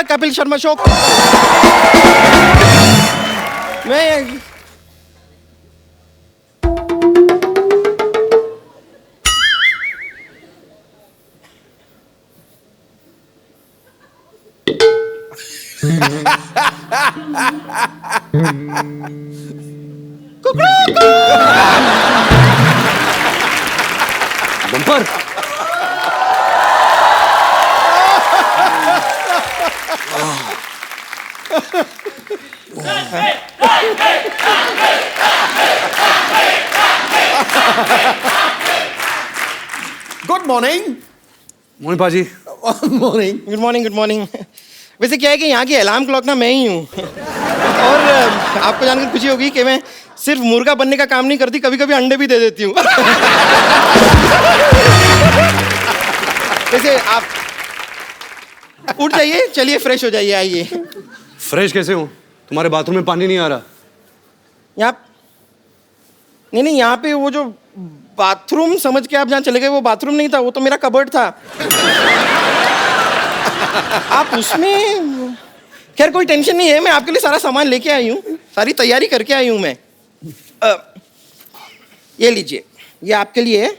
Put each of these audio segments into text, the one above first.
Kapil Sharma show. मैं bumper. Good morning. Mohan पाजी। Morning. Good morning, good morning. वैसे क्या है कि यहाँ की अलार्म क्लॉक ना मैं ही हूँ। और आपको जानकर खुशी होगी कि मैं सिर्फ मुर्गा बनने का काम नहीं करती, कभी कभी अंडे भी दे देती हूँ। वैसे आप उठ जाइए, चलिए फ्रेश हो जाइए, आइए। फ्रेश कैसे हूँ? तुम्हारे बाथरूम में पानी नहीं आ रहा। यहाँ नहीं, यहाँ पे वो जो बाथरूम समझ के आप जहाँ चले गए, वो बाथरूम नहीं था, वो तो मेरा कबर्ड था। आप उसमें, खैर कोई टेंशन नहीं है, मैं आपके लिए सारा सामान लेके आई हूँ, सारी तैयारी करके आई हूँ मैं। ये लीजिए, ये आपके लिए है।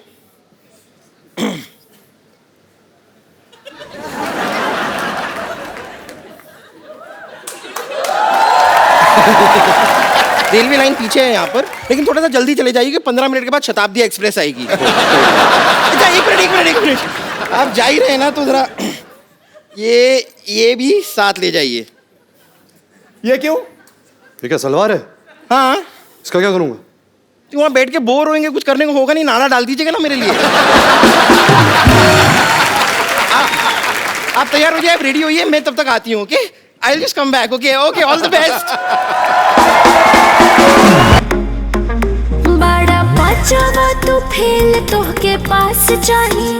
रेलवे लाइन पीछे है यहाँ पर, लेकिन थोड़ा सा जल्दी चले जाइए, 15 मिनट के बाद शताब्दी एक्सप्रेस आएगी। अच्छा एक मिनट, आप जा ही रहे हैं ना, तो जरा ये भी साथ ले जाइए। ये क्यों? ये क्या सलवार है? हाँ, इसका क्या करूँगा? तो वहाँ बैठ के बोर होंगे, कुछ करने को होगा नहीं, नाला डाल दीजिएगा ना मेरे लिए। आप तैयार हो जाए, आप रेडी होइए, मैं तब तक आती हूँ। Okay, I will just come back. Okay, all the best. बड़ा बचावा तू फेल तोहके पास चाही,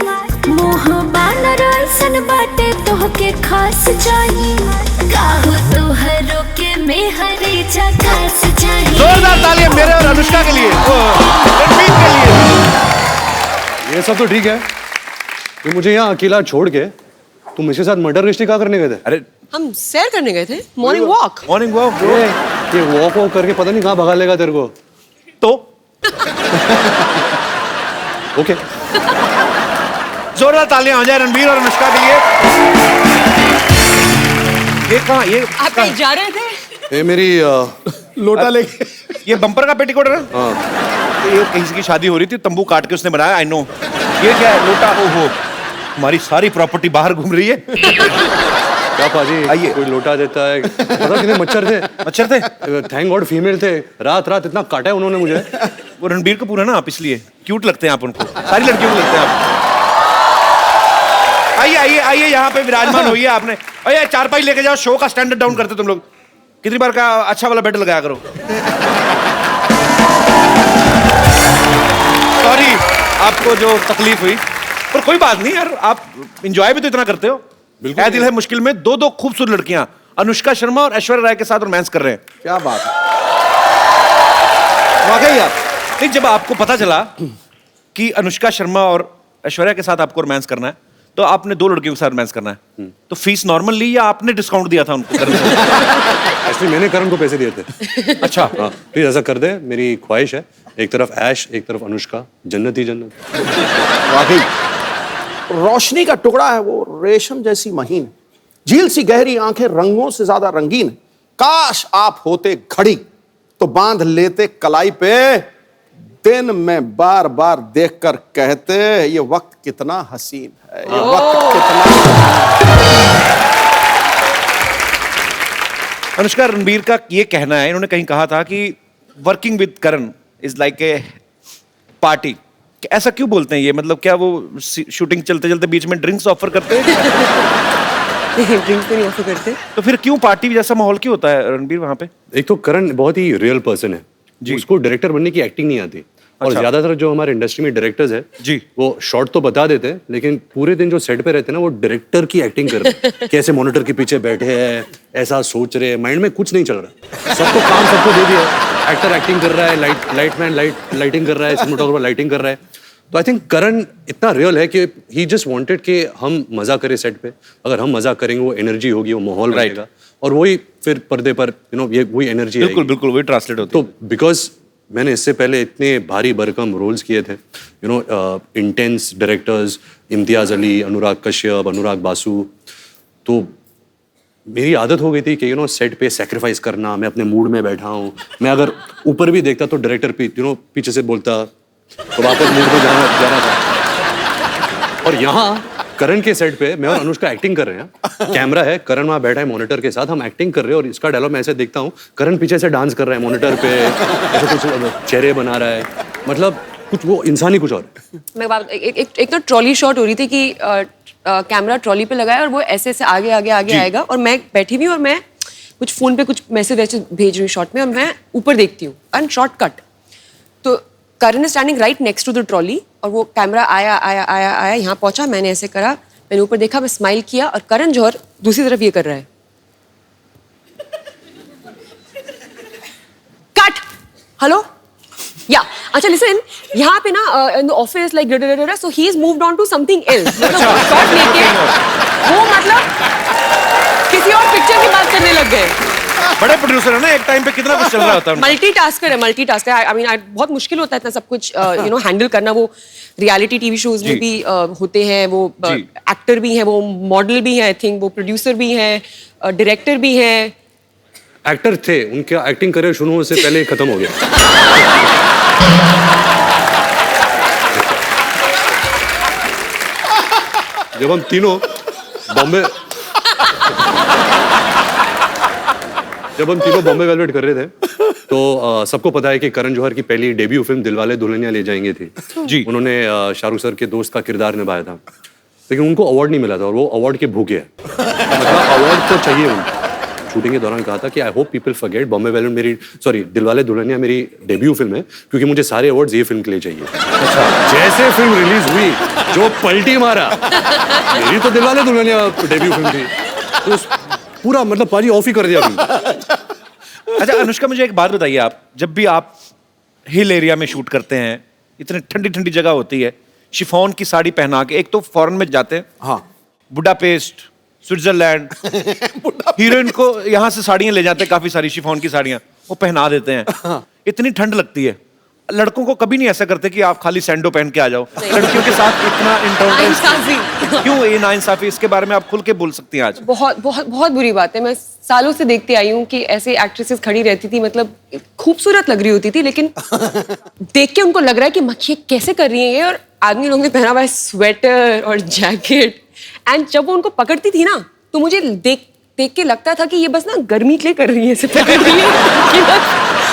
मोह बानर ऐसन बाटे तोहके खास चाही, काहो तोहरो के मेहरी झकास चाही। जोरदार तालियां मेरे और अनुष्का के लिए, रणबीर के लिए। ये सब तो ठीक है, तो मुझे यहाँ अकेला छोड़ के तुम इसके साथ मर्डर मिस्ट्री क्या करने गए थे? अरे हम सैर करने गए थे, मॉर्निंग वॉक। Morning walk. ये वॉक करके पता नहीं कहाँ भगा लेगा तेरे को। तो ओके, जोरदार तालियां हो जाए रणबीर और अनुष्का के लिए। ये कहाँ, ये आप कहीं जा रहे थे? ये मेरी लोटा लेके, ये बम्पर का पेटीकोट है ना? हाँ, ये किसी की शादी हो रही थी, तंबू काट के उसने बनाया। I know. ये क्या है? लोटा। ओहो, हमारी सारी प्रॉपर्टी बाहर घूम रही है। क्या पाजी, आइए। कोई लोटा देता है। पता कितने मच्छर थे? मच्छर थे? थैंक गॉड फीमेल थे। रात रात इतना काटा है उन्होंने मुझे। वो रणबीर कपूर है ना आप, इसलिए क्यूट लगते हैं आप उनको, सारी लड़कियों को लगते हैं आप। आइए आइए आइए, यहाँ पे विराजमान होइए आपने। अरे चारपाई लेके जाओ, शो का स्टैंडर्ड डाउन करते तुम लोग। कितनी बार का अच्छा वाला बेड लगाया करो। सॉरी आपको जो तकलीफ हुई, पर कोई बात नहीं यार, आप एंजॉय भी तो इतना करते हो। बिल्कुल। ऐ दिल है मुश्किल में दो खूबसूरत लड़कियां अनुष्का शर्मा और ऐश्वर्या राय के साथ रोमांस कर रहे हैं। क्या बात है। वाकई यार, नहीं जब आपको पता चला कि अनुष्का शर्मा और ऐश्वर्या के साथ आपको रोमांस करना है, तो आपने दो लड़कियों के साथ रोमांस करना है, तो फीस नॉर्मल ली या आपने डिस्काउंट दिया था उनको? एक्चुअली मैंने करण को पैसे दिए थे। अच्छा। हाँ, प्लीज ऐसा कर दे, मेरी ख्वाहिश है। एक तरफ ऐश, एक तरफ अनुष्का, जन्नत ही जन्नत। वाकई रोशनी का टुकड़ा है वो, रेशम जैसी महीन, झील सी गहरी आंखें, रंगों से ज्यादा रंगीन। काश आप होते घड़ी तो बांध लेते कलाई पे, दिन में बार बार देखकर कहते ये वक्त कितना हसीन है, ये वक्त कितना। अनुष्का, रणबीर का ये कहना है, इन्होंने कहीं कहा था कि working with Karan is like a party. ऐसा क्यों बोलते हैं ये? मतलब क्या वो शूटिंग चलते चलते बीच में ड्रिंक्स ऑफर करते हैं? ड्रिंक्स तो नहीं ऑफर करते। तो फिर क्यों पार्टी जैसा माहौल क्यों होता है रणबीर वहां पे? एक तो करण बहुत ही रियल पर्सन है जी। उसको डायरेक्टर बनने की एक्टिंग नहीं आती। और अच्छा। ज्यादातर जो हमारे इंडस्ट्री में डायरेक्टर्स है जी, वो शॉर्ट तो बता देते हैं, लेकिन पूरे दिन जो सेट पे रहते हैं ना, वो डायरेक्टर की एक्टिंग कर रहे हैं। कैसे मॉनिटर के पीछे बैठे हैं, ऐसा सोच रहे हैं, माइंड में कुछ नहीं चल रहा। सबको सबको दे दिया। एक्टर एक्टिंग कर रहा है, लाइटिंग कर रहा है, सिनेमेटोग्राफर लाइटिंग कर रहा है। तो आई थिंक करण इतना रियल है कि ही जस्ट वांटेड कि हम मजा करें सेट पे। अगर हम मजा करेंगे वो एनर्जी होगी, वो माहौल रहेगा और वही फिर पर्दे पर ये वही एनर्जी बिल्कुल बिल्कुल वही ट्रांसलेट होती है। तो बिकॉज मैंने इससे पहले इतने भारी भरकम रोल्स किए थे, इंटेंस डायरेक्टर्स, इम्तियाज अली, अनुराग कश्यप, अनुराग बासु, तो मेरी आदत हो गई थी कि सेट पे सेक्रीफाइस करना। मैं अपने मूड में बैठा हूँ, मैं अगर ऊपर भी देखता तो डायरेक्टर पीछे से बोलता तो वापस मूड में जाना था। और यहाँ करण के सेट पे मैं और अनुष्का एक्टिंग कर रहे हैं, कैमरा है, करण वहाँ बैठा है मॉनिटर के साथ, हम एक्टिंग कर रहे हैं और इसका डायलॉग मैं ऐसे देखता हूँ, करण पीछे से डांस कर रहा है मॉनिटर पे, ऐसे कुछ चेहरे बना रहा है, मतलब कुछ वो इंसान ही कुछ और है। मैं बात एक तो ट्रॉली शॉट हो रही थी कि कैमरा ट्रॉली पे लगाया और वो ऐसे ऐसे आगे आगे आगे आएगा और मैं बैठी हुई और मैं कुछ फोन पे कुछ मैसेज वैसे भेज रही हूँ शॉट में और मैं ऊपर देखती हूँ एंड शॉर्ट कट। तो Karan is standing right next to the trolley और वो कैमरा आया आया आया आया यहाँ पहुंचा, मैंने ऐसे करा, मैंने ऊपर देखा, मैं स्माइल किया और करण जौहर दूसरी तरफ ये कर रहा है। कट। हेलो या अच्छा लिसन, यहाँ पे ना in the office like so he is moved on to something else, मतलब शॉट लेके वो मतलब किसी और पिक्चर की बात करने लग गए। बड़े प्रोड्यूसर है ना, एक टाइम पे कितना कुछ चल रहा होता है। मल्टीटास्कर है, मल्टीटास्कर। आई मीन बहुत मुश्किल होता है इतना सब कुछ हैंडल करना। वो रियलिटी टीवी शोज में भी होते हैं, वो एक्टर भी हैं, वो मॉडल भी हैं, आई थिंक वो प्रोड्यूसर भी हैं, डायरेक्टर भी हैं। एक्टर थे, उनका एक्टिंग करियर शुरू होने से पहले ही खत्म हो गया। जब हम तीनों बॉम्बे वेलवेट कर रहे थे तो सबको पता है कि करण जौहर की पहली डेब्यू फिल्म दिलवाले दुल्हनिया ले जाएंगे थी जी। उन्होंने शाहरुख सर के दोस्त का किरदार निभाया था, लेकिन उनको अवार्ड नहीं मिला था और वो अवार्ड के भूखे हैं। मतलब अवार्ड तो चाहिए उनको। शूटिंग के दौरान कहा था कि I hope people forget Bombay velvet Dilwale Dulhania मेरी डेब्यू फिल्म है क्योंकि मुझे सारे अवार्ड्स ये फिल्म के लिए चाहिए। जैसे फिल्म रिलीज हुई जो पलटी मारा, मेरी तो दिलवाले दुल्हनिया डेब्यू फिल्म थी, तो पूरा मतलब पाजी ऑफ ही कर दिया फिल्म। अच्छा अनुष्का, मुझे एक बात बताइए, आप जब भी आप हिल एरिया में शूट करते हैं, इतनी ठंडी ठंडी जगह होती है, शिफॉन की साड़ी पहना के, एक तो फॉरेन में जाते हैं, हाँ बुडापेस्ट, स्विट्जरलैंड, हीरोइन को यहाँ से साड़ियाँ ले जाते हैं, काफी सारी शिफॉन की साड़ियाँ वो पहना देते हैं। इतनी ठंड लगती है, लड़कों को कभी नहीं ऐसा करते कि आप खाली सैंडो पहन के आ जाओ, लड़कियों के साथ इतना इंटॉलरेंस क्यों? ये नाइंसाफी, इसके बारे में आप खुल के बोल सकती हैं आज। बहुत बहुत बहुत बुरी बात है। मैं सालों से देखते आई हूँ कि ऐसे एक्ट्रेसेस खड़ी रहती थी, मतलब खूबसूरत लग रही होती थी, लेकिन देख के उनको लग रहा है कि मक्खी कैसे कर रही है ये, और आदमी लोगों ने पहना हुआ है स्वेटर और जैकेट, एंड जब वो उनको पकड़ती थी ना तो मुझे देख के लगता था कि ये बस ना गर्मी के लिए कर रही है, ऐसे पकड़ रही है।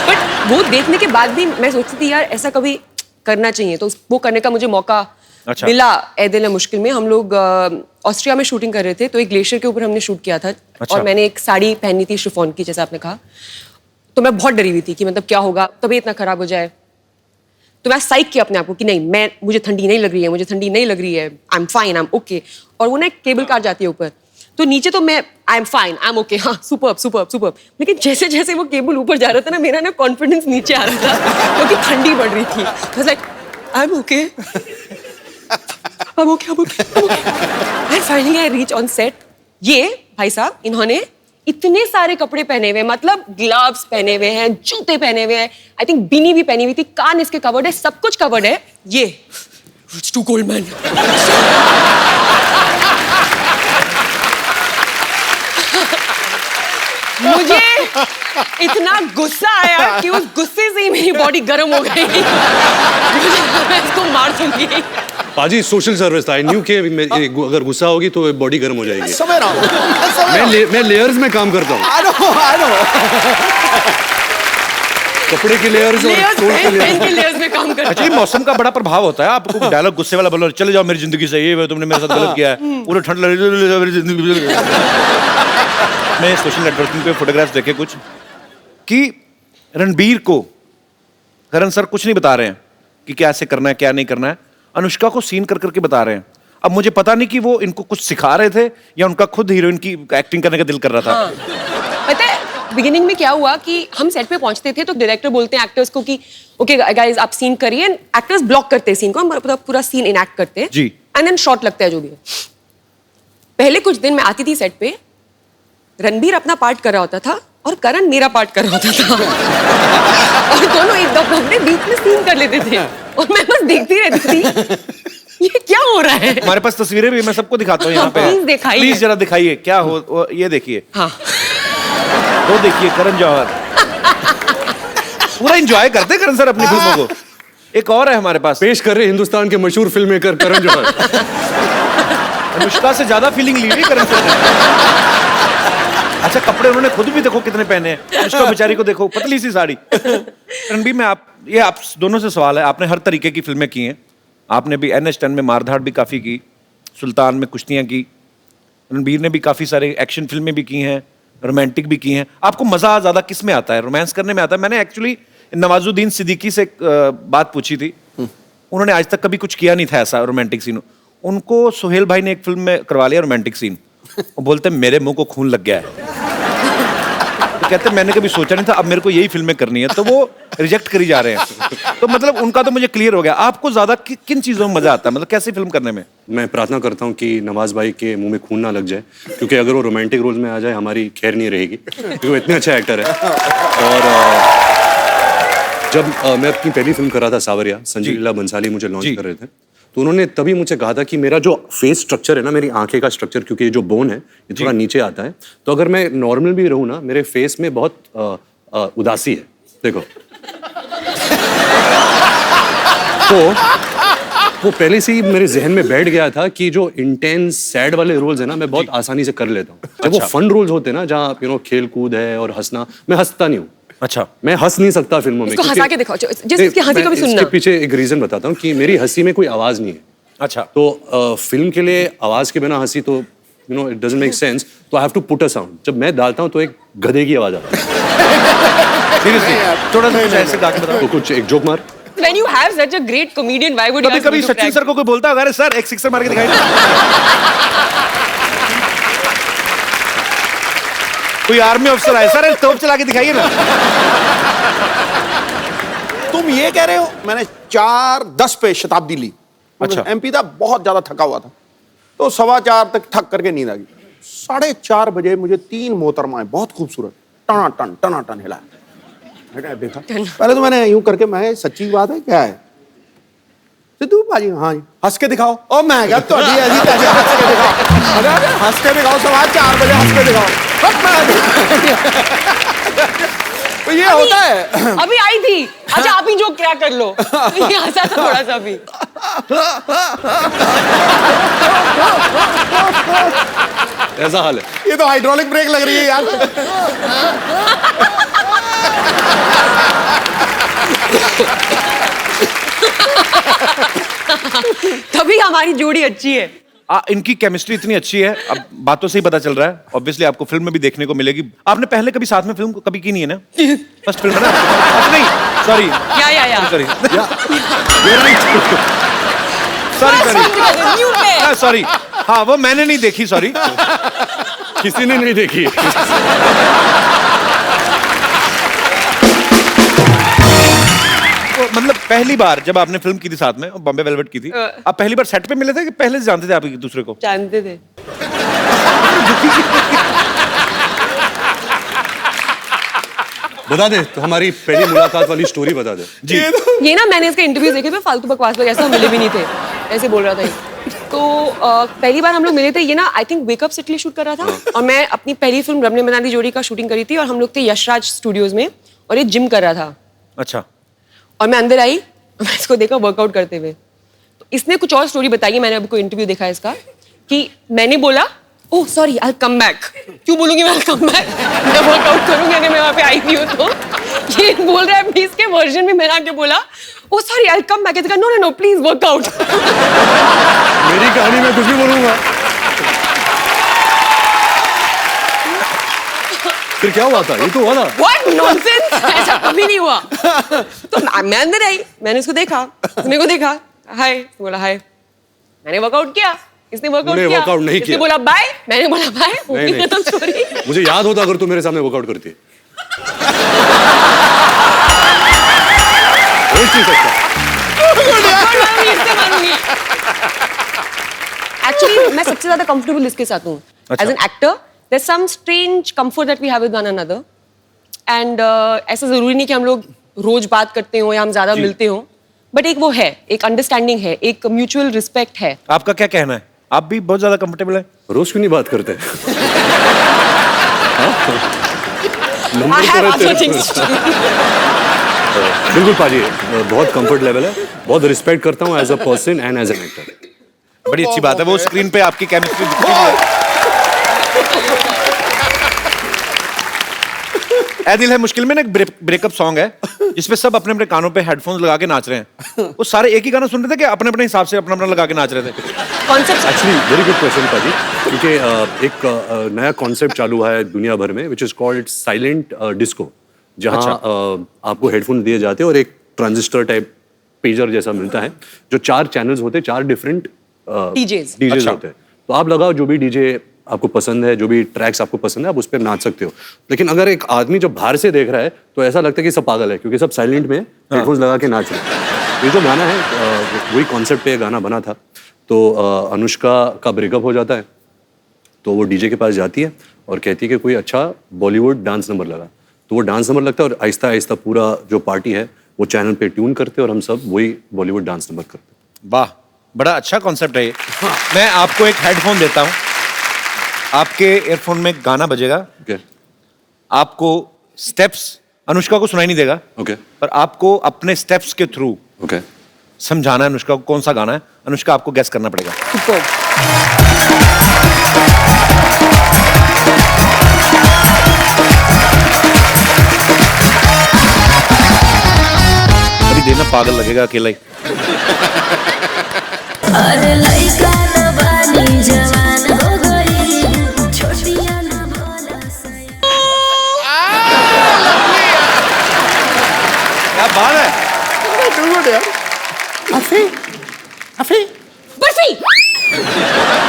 बट वो देखने के बाद भी मैं सोचती थी यार ऐसा कभी करना चाहिए, तो वो करने का मुझे मौका मिला। ए दिल है मुश्किल में हम लोग ऑस्ट्रिया में शूटिंग कर रहे थे, तो एक ग्लेशियर के ऊपर हमने शूट किया था। और मैंने एक साड़ी पहनी थी शिफॉन की, जैसा आपने कहा, तो मैं बहुत डरी हुई थी कि मतलब क्या होगा, तबीयत इतना खराब हो जाए। तो मैं साइक किया अपने आप को कि नहीं, मुझे ठंडी नहीं लग रही है, मुझे ठंडी नहीं लग रही है, I am fine, I am okay. और वो ना एक केबल कार जाती है ऊपर, तो नीचे तो मैं I am fine, I am okay, हाँ सुपर्ब सुपर्ब सुपर्ब, लेकिन जैसे जैसे वो केबल ऊपर जा रहा था ना, मेरा ना कॉन्फिडेंस नीचे आ रहा था क्योंकि ठंडी बढ़ रही थी। I was like, I'm okay, I'm okay, I'm okay, I'm okay. And finally I reach on set. ये भाई साहब इन्होंने इतने सारे कपड़े पहने हुए, मतलब ग्लव्स पहने हुए हैं, जूते पहने हुए हैं, आई थिंक बीनी भी पहनी हुई थी, कान इसके कवर्ड है, सब कुछ कवर्ड है। ये It's too cold, man. मुझे इतना गुस्सा आया कि उस गुस्से से ही मेरी बॉडी गर्म हो गई। मैं इसको मार दूंगी। पाजी सोशल सर्विस था, आई न्यू कि अगर गुस्सा होगी तो बॉडी गर्म हो जाएगी। समझ रहा हूँ। मैं लेयर्स में काम करता हूँ। I know. कपड़े की लेयर्स के लेयर्स में काम करता हूँ। अच्छा, ये मौसम का बड़ा प्रभाव होता है। आपको डायलॉग गुस्से वाला बोलो, चले जाओ मेरी जिंदगी से, ये तुमने मेरे साथ गलत किया है, पूरा ठंड लग रही है मेरी जिंदगी। मैं सोशल नेटवर्किंग पे फोटोग्राफ्स देखे कुछ कि रणबीर को करण सर कुछ नहीं बता रहे हैं कि क्या ऐसे करना है क्या नहीं करना है, अनुष्का को सीन कर करके बता रहे हैं। अब मुझे पता नहीं कि वो इनको कुछ सिखा रहे थे या उनका खुद हीरोइन की एक्टिंग करने का दिल कर रहा था। पता है बिगिनिंग में क्या हुआ कि हम सेट पे पहुंचते थे तो डायरेक्टर बोलते हैं एक्टर्स को कि ओके गाइस आप सीन करिए, एक्टर्स ब्लॉक करते हैं सीन को, हम पूरा सीन इनएक्ट करते हैं जी। एंड देन शॉट लगता है जो भी है। पहले कुछ दिन मैं आती थी सेट पे, रणबीर अपना पार्ट कर रहा होता था और करण मेरा पार्ट कर रहा होता था और दोनों एक दफे अपने बीच में सीन कर लेते थे और मैं बस देखती रहती थी ये क्या हो रहा है। हमारे पास तस्वीरें भी, मैं सबको दिखाता हूँ यहाँ पे। प्लीज दिखाइए। प्लीज जरा दिखाइए क्या हो, ये देखिए। हाँ वो देखिए करण जौहर पूरा एंजॉय करते हैं करण सर अपनी फिल्मों को। एक और है हमारे पास, पेश कर रहे हिंदुस्तान के मशहूर फिल्म मेकर करण जौहर। अनुष्का से ज्यादा फीलिंग ली हुई करण सर ने। अच्छा कपड़े उन्होंने खुद भी देखो कितने पहने हैं, अनुष्का बेचारी को देखो पतली सी साड़ी। रणबीर में आप दोनों से सवाल है, आपने हर तरीके की फिल्में की हैं, आपने भी NH10 में मारधाड़ भी काफी की, सुल्तान में कुश्तियां की, रणबीर ने भी काफी सारे एक्शन फिल्में भी की हैं, रोमांटिक भी की हैं। आपको मजा ज्यादा किस में आता है, रोमांस करने में आता है? मैंने एक्चुअली नवाजुद्दीन सिद्दीकी से बात पूछी थी, उन्होंने आज तक कभी कुछ किया नहीं था ऐसा रोमांटिक सीन। उनको सुहेल भाई ने एक फिल्म में करवा लिया रोमांटिक सीन, वो बोलते मेरे मुंह को खून लग गया है। तो कहते मैंने कभी सोचा नहीं था, अब मेरे को यही फिल्में करनी है, तो वो रिजेक्ट करी जा रहे हैं। तो मतलब उनका तो मुझे क्लियर हो गया। आपको ज्यादा किन चीजों में मजा आता है, मतलब कैसी फिल्म करने में? मैं प्रार्थना करता हूँ कि नवाज भाई के मुंह में खून ना लग जाए, क्योंकि अगर वो रोमांटिक रोल में आ जाए हमारी खैर नहीं रहेगी, क्योंकि वो इतने अच्छा एक्टर है। और जब मैं अपनी पहली फिल्म कर रहा था सावरिया, संजय लीला बंसाली मुझे लॉन्च कर रहे थे, तो उन्होंने तभी मुझे कहा था कि मेरा जो फेस स्ट्रक्चर है ना, मेरी आंखें का स्ट्रक्चर, क्योंकि ये जो बोन है ये थोड़ा नीचे आता है, तो अगर मैं नॉर्मल भी रहूँ ना, मेरे फेस में बहुत उदासी है, देखो। तो वो पहले से ही मेरे जहन में बैठ गया था कि जो इंटेंस सैड वाले रोल्स है ना, मैं बहुत आसानी से कर लेता हूँ। जब वो फन रोल्स होते हैं ना, जहाँ खेल कूद है और हंसना, मैं हंसता नहीं हूँ। अच्छा, मैं हंस नहीं सकता फिल्मों में। इसको हंसा के दिखाओ, जिसकी हंसी कभी सुनना। इसके पीछे एक रीजन बताता हूँ कि मेरी हंसी में कोई आवाज नहीं है। अच्छा, तो फिल्म के लिए आवाज के बिना हंसी तो इट डजंट मेक सेंस, तो I have to put a sound. जब मैं डालता हूँ तो एक गधे की आवाज आती है। सीरियसली थोड़ा सा कुछ ऐसे गा के बताओ। तो कुछ एक जोक मार। When you have such a great comedian, why would you ask me कभी to सचिन brag? सर को कोई बोलता है अरे सर एक सिक्सर मार के दिखाई कोई आर्मी अफसर आए, सर तोप चला के दिखाइए ना। तुम ये कह रहे हो मैंने 4:10 पे शताब्दी ली। अच्छा। MP था, बहुत ज्यादा थका हुआ था, तो 4:15 तक थक करके नींद आ गई। 4:30 बजे मुझे 3 मोहतरमाएं बहुत खूबसूरत टनाटन हिलाया। मैंने देखा, पहले तो मैंने यूं करके, मैं सच्ची बात है क्या है सिद्धू भाजी, हाँ जी हंस के दिखाओ। और मैं क्या तो ऐसी तैसी हंस के दिखाओ, अरे हंस के दिखाओ, 4:15 बजे हंस के दिखाओ। तो ये होता है। अभी आई थी, अच्छा आप ही जोक क्रैक कर लो। ये हंसा था थोड़ा सा अभी। ऐसा हाल है। ये तो हाइड्रोलिक ब्रेक लग रही है यार। तभी हमारी जोड़ी अच्छी है। इनकी केमिस्ट्री इतनी अच्छी है, अब बातों से ही पता चल रहा है। ऑब्वियसली आपको फिल्म में भी देखने को मिलेगी। आपने पहले कभी साथ में फिल्म कभी की नहीं है ना? फर्स्ट फिल्म है ना? नहीं, सॉरी या सॉरी सॉरी, हाँ वो मैंने नहीं देखी, सॉरी। किसी ने नहीं देखी। मतलब पहली बार जब आपने फिल्म की थी साथ में, बॉम्बे वेलवेट की थी, आप पहली बार सेट पे मिले थे कि पहले से जानते थे आप एक दूसरे को? जानते थे। बता दे, तो हमारी पहली मुलाकात वाली स्टोरी बता दे। जी। ये ना मैंने इसके इंटरव्यू देखे थे, फालतू बकवास लोग ऐसा मिले भी नहीं थे, ऐसे बोल रहा था ये। तो पहली बार हम लोग मिले थे, ये ना I think wake up city shoot कर रहा था, और मैं अपनी पहली फिल्म रब ने बना दी जोड़ी का शूटिंग करी थी, और हम लोग थे यशराज स्टूडियोज में, और ये जिम कर रहा था। अच्छा। और मैं अंदर आई, मैं इसको देखा वर्कआउट करते हुए, तो इसने कुछ और स्टोरी बताई है, मैंने अभी कोई इंटरव्यू देखा है इसका, कि मैंने बोला oh sorry I come back. क्यों बोलूंगी मैं कम बैक, मैं वर्कआउट करूंगी अगर मैं वहां पे आई हुई हूँ तो। ये बोल रहा है प्लीज के वर्जन में, मैंने आके बोला oh sorry I come back. No no no please work out. मेरी कहानी में कुछ भी बोलूंगा। फिर क्या हुआ था? ये तो हुआ था। What nonsense! ऐसा कभी नहीं हुआ। तो मैं अंदर आई, मैंने इसको देखा, मेरे को देखा, हाय, बोला हाय, मैंने वर्कआउट किया, इसने वर्कआउट किया, वर्कआउट नहीं इसने किया। बोला बाय, मैंने बोला बाय, नहीं, खत्म स्टोरी। मुझे याद होता अगर तू मेरे सामने वर्कआउट करती। रोज नहीं सकता। एक्चुअली मैं सबसे ज्यादा कंफर्टेबल इसके साथ हूँ अच्छा। As an actor there some strange comfort that we have with one another and ऐसा जरूरी नहीं कि हम लोग रोज बात करते हो या हम ज्यादा मिलते हो बट एक वो है एक अंडरस्टैंडिंग है एक म्यूचुअल रिस्पेक्ट है आपका क्या कहना है? आप भी बहुत ज्यादा कंफर्टेबल है? रोज क्यों नहीं बात करते? I have other things to do. बिल्कुल पाजी, बहुत कंफर्ट लेवल है, बहुत रिस्पेक्ट करता हूँ as a person and as an actor. बड़ी अच्छी बात है, वो स्क्रीन पे आपकी केमिस्ट्री दिखती है। ऐ दिल है मुश्किल में ना एक ब्रेकअप सॉन्ग है जिसपे सब अपने अपने कानों पे हेडफोन्स लगा के नाच रहे हैं। वो सारे एक ही गाना सुन रहे थे कि अपने अपने हिसाब से अपना अपना लगा के नाच रहे थे? Concept actually very good question पाजी, क्योंकि एक नया कॉन्सेप्ट चालू हुआ है दुनिया भर में which is called silent disco, जहाँ आपको हेडफोन दिए जाते हैं और एक ट्रांजिस्टर टाइप पेजर जैसा मिलता है जो 4 चैनल्स होते हैं, 4 डिफरेंट डीजेस डीजेस होते हैं। तो आप लगाओ जो भी डीजे आपको पसंद है, जो भी ट्रैक्स आपको पसंद है, आप उस पर नाच सकते हो। लेकिन अगर एक आदमी जब बाहर से देख रहा है तो ऐसा लगता है कि सब पागल है, क्योंकि सब साइलेंट में हेडफोन्स लगा के नाच रहे हैं। ये जो गाना है वही कॉन्सेप्ट पे गाना बना था। तो अनुष्का का ब्रेकअप हो जाता है, तो वो डीजे के पास जाती है और कहती है कि कोई अच्छा बॉलीवुड डांस नंबर लगा। तो वो डांस नंबर लगता है और आहिस्ता आहिस्ता पूरा जो पार्टी है वो चैनल पे ट्यून करते हैं और हम सब वही बॉलीवुड डांस नंबर करते हैं। वाह, बड़ा अच्छा कॉन्सेप्ट है ये। मैं आपको एक हेडफोन देता हूँ, आपके ईयरफोन में गाना बजेगा, ओके आपको स्टेप्स अनुष्का को सुनाई नहीं देगा, ओके पर आपको अपने स्टेप्स के थ्रू ओके समझाना है अनुष्का को कौन सा गाना है। अनुष्का आपको गैस करना पड़ेगा। अभी देना पागल लगेगा अकेला ही। अरे लइका न बानी जवान हो गई छोटिया न भोला सया क्या बात है? बर्फी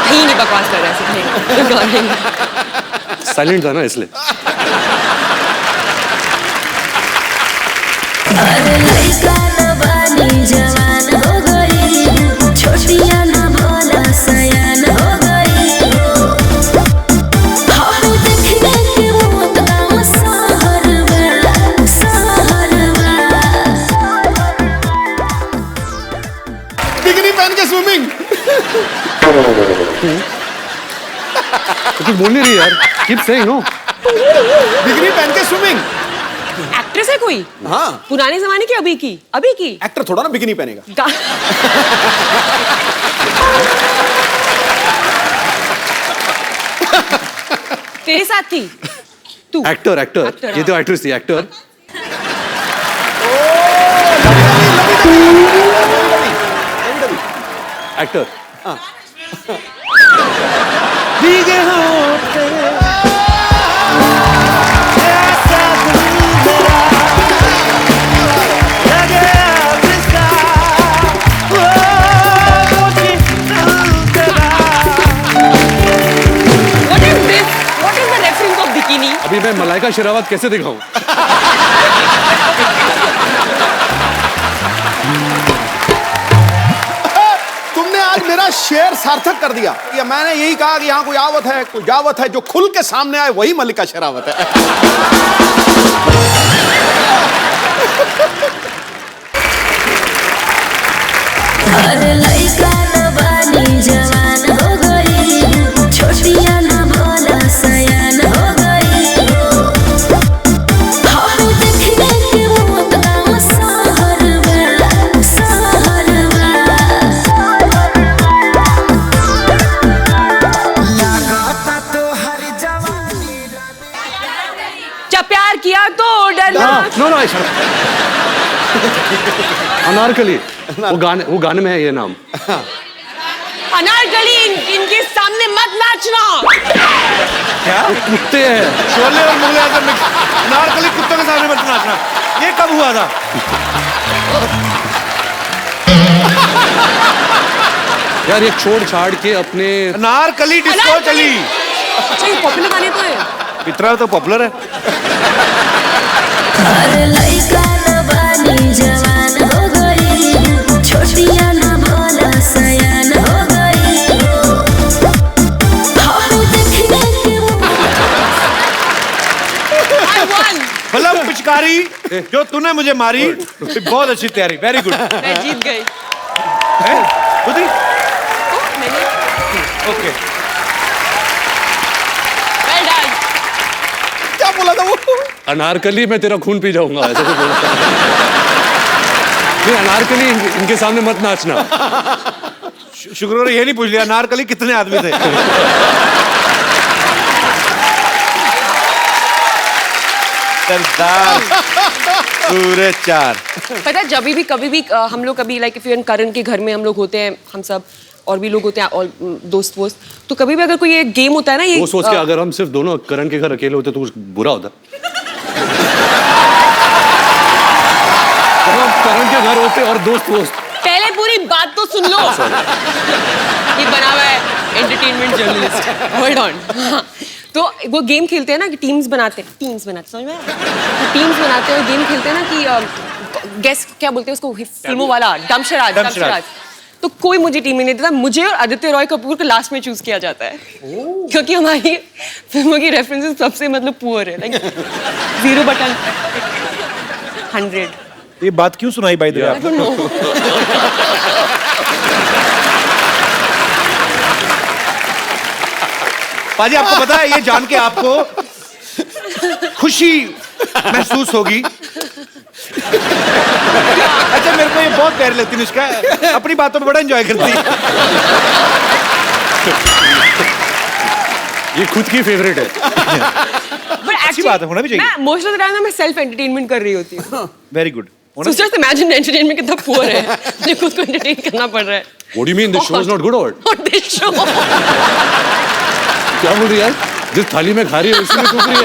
कहीं नहीं बकवास कर रहा है ऐसे साइलेंट गाना इसलिए। अरे लइका न बानी जवान हो गई छोटिया न भोला सयान हो गई हाउ देखने के मौत गाँव सहरवा बिकनी पहन के स्विमिंग। तो कुछ बोल नहीं रही यार, कीप सेइंग नो। बिकनी पहन के स्विमिंग। एक्ट्रेस है कोई हाँ, पुराने जमाने की अभी की एक्टर थोड़ा ना बिकनी पहनेगा। गा- तेरे साथ थी तू एक्टर एक्टर, Actor, ये तो एक्ट्रेस थी, एक्टर। एक्टर भीगे होठे ऐसा दिल मेरा लगे अभिसा वो मुझे तेरा। What is this? What is the reference of bikini? अभी मैं मलाइका शेरावत कैसे दिखाऊं? तुमने आज मेरा शेर सार्थक कर दिया। या मैंने यही कहा कि यहाँ कोई आवत है, कोई जावत है, जो खुल के सामने आए वही मल्लिका शेरावत है। अरे लइका न बानी जवान हो गई छोटिया न भोला सयान हो गई हाउ देखने के मौत गाँव सहरवा क्या प्यार किया तो डरना नो नो अनारकली, वो गाने में है ये नाम। अनारकली इनके सामने मत नाचना। क्या कुत्ते हैं। शोले और मुगले आजम मिक्स, अनारकली कुत्तों के सामने मत नाचना, ये कब हुआ था? यार ये छोड़ छाड़ के अपने अनारकली डिस्को अनारकली। चली। अच्छा ये पॉपुलर गाने तो है। इतना तो पॉपुलर है। अरे लइका न बानी जवान हो गई, छोटिया न भोला सयान हो गई। हम देखने के मतलब पिचकारी जो तूने मुझे मारी, बहुत अच्छी तैयारी, वेरी गुड। मैं जीत गई। Okay, Well done. क्या बोला था वो? अनारकली मैं तेरा खून पी जाऊंगा, ऐसा कुछ बोला था। नहीं, अनारकली इनके सामने मत नाचना। शुक्र है ये नहीं पूछ लिया नारकली कितने आदमी थे। सरदार पूरे 4। पता है जब भी कभी भी हम लोग कभी लाइक इफ करण के घर में हम लोग होते हैं, हम सब और भी लोग होते हैं और दोस्त वोस्त, तो कभी भी अगर कोई ये गेम होता है ना, ये वो सोच के अगर हम सिर्फ दोनों करण के घर अकेले होते तो कुछ बुरा होता। जब हम करण के घर होते और दोस्त वोस्त। पहले पूरी बात तो सुन लो। ये बना हुआ है एंटरटेनमेंट जर्नलिस्ट, होल्ड ऑन। तो वो गेम खेलते हैं ना कि टीम्स बनाते हैं, समझ में? टीम्स बनाते हैं और गेम खेलते हैं ना कि गेस क्या बोलते हैं उसको, फिल्मों वाला डमशराज। तो कोई मुझे टीम में नहीं देता, मुझे और आदित्य रॉय कपूर को लास्ट में चूज किया जाता है, क्योंकि हमारी फिल्मों की रेफरेंसेस सबसे मतलब पुअर है, लाइक 0/100। ये बात क्यों सुनाई by the way? I don't know. पाजी आपको पता है ये जान के आपको खुशी महसूस होगी। अच्छा मेरे को ये बहुत प्यारी लगती है निष्का, अपनी बातों में बड़ा एंजॉय करती है। ये खुद की फेवरेट है। But अच्छी बात है, होना भी चाहिए। मैं मोस्ट ऑफ द टाइम ना मैं सेल्फ एंटरटेनमेंट कर रही होती हूँ। Very good. So just imagine entertainment कितना पुअर है, मुझे खुद को एंटरटेन करना पड़ रहा है। What do you mean this show is not good or what? Not this show. क्या बोल रही है? जिस थाली में खा रही है उसी में थूक रही है।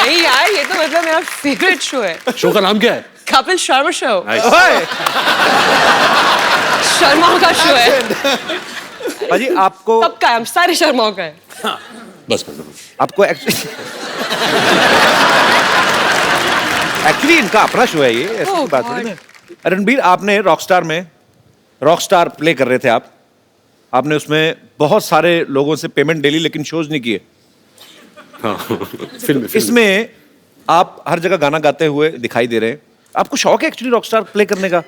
नहीं यार, ये तो मतलब मेरा फेवरेट शो है। शो का नाम क्या है? कपिल शर्मा शो। ओए, शर्माओं का शो है। पाजी आपको सबका है, हम सारे शर्माओं का है। बस आपको एक्चुअली इनका अपना शो है ये, ऐसी Oh बात थोड़ी ना। रणबीर, आपने रॉकस्टार में रॉकस्टार प्ले कर रहे थे आपने उसमें बहुत सारे लोगों से पेमेंट ले ली लेकिन शोज नहीं किए। हाँ, फिल्म इसमें आप हर जगह गाना गाते हुए दिखाई दे रहे हैं, आपको शौक है एक्चुअली रॉकस्टार प्ले करने का?